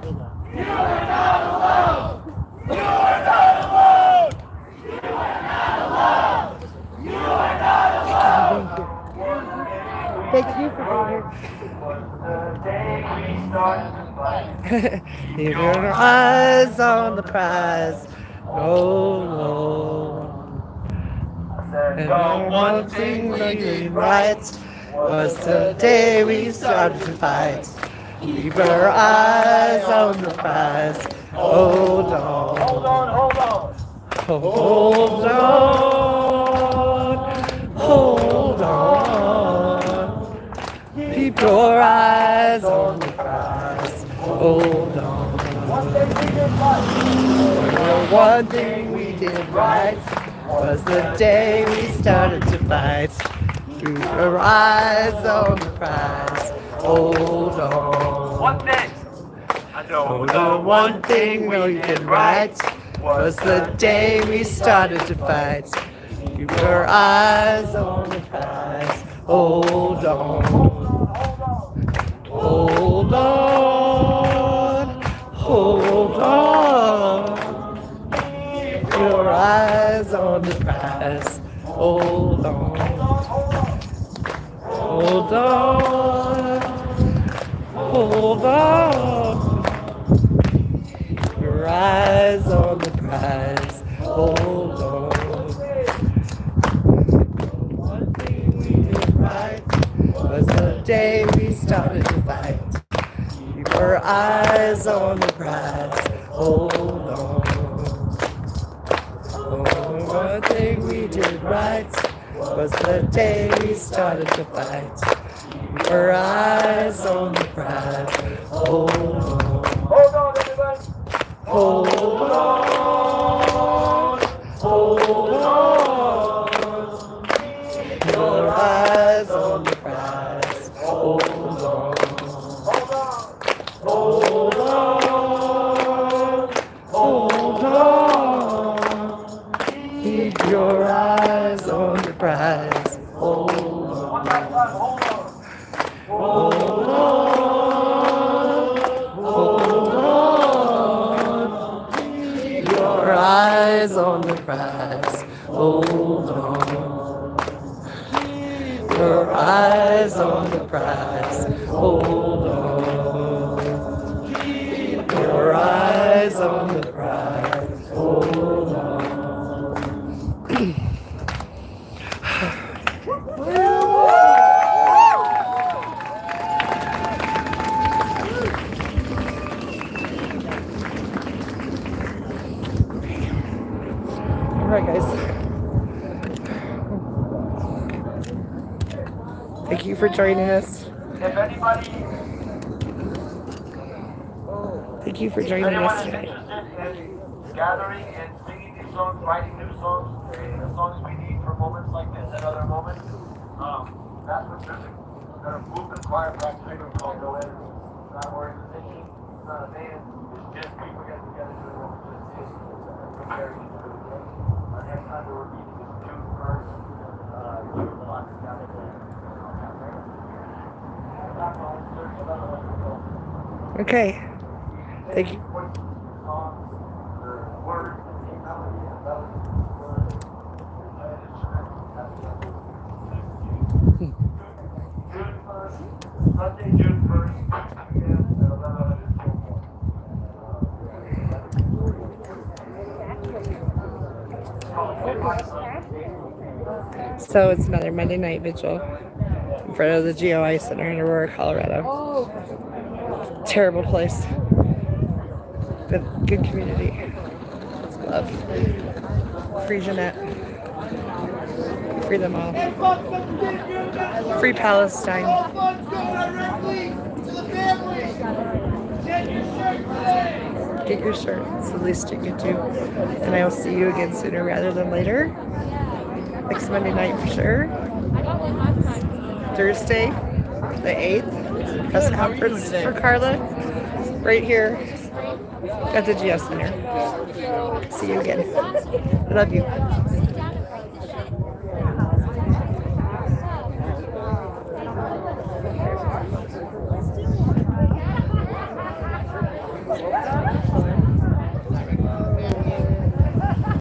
Keep your eyes on the prize. Oh Lord. And the one thing we did right was the day we started to fight. Keep our eyes on the prize. Hold on. Hold on, hold on. Hold on. Hold on. Keep your eyes on the prize. Hold on. The one thing we did right was the day we started to fight. Keep your eyes on the prize. Hold on.
One thing. I
Oh, the one thing we did right was the day we started to fight. Keep your eyes on the prize. Hold on. Hold on. Hold on. Keep your eyes on the prize. Hold on. Hold on. Hold on. Your eyes on the prize. Hold on. One thing we did right was the day we started to fight. Keep your eyes on the prize. Hold on. One thing we did right was the day we started to fight. Keep your eyes on the prize. Hold on.
Hold on, everybody.
Hold on. Hold on. Keep your eyes on the prize. Hold on. Hold on. Hold on. Keep your eyes on the prize. Hold on. Hold on. Hold on. Keep your eyes on the prize. Hold on. Keep your eyes on the prize. Hold on. Keep your eyes on the prize. Hold on. Alright guys. Thank you for joining us.
If anybody,
Thank you for joining us tonight.
gathering and singing these songs, writing new songs, the songs we need for moments like this and other moments, that's what there's a movement choir practice called No End. It's not an organization, it's not a band, it's just people getting together doing what we're doing today. Preparing to do it. Our next time we're meeting is June 1st. June 1st down there.
Okay. Thank you.
Sunday, June 1st, p.m. at 11:00.
So it's another Monday night vigil in front of the GOI Center in Aurora, Colorado. Terrible place. But good community. It's love. Free Jeanette. Free them all. Free Palestine. Get your shirt. It's the least you could do. And I will see you again sooner rather than later. Next Monday night for sure. Thursday, the 8th. Press conference for Carla. Right here at the GS Center. See you again. I love you.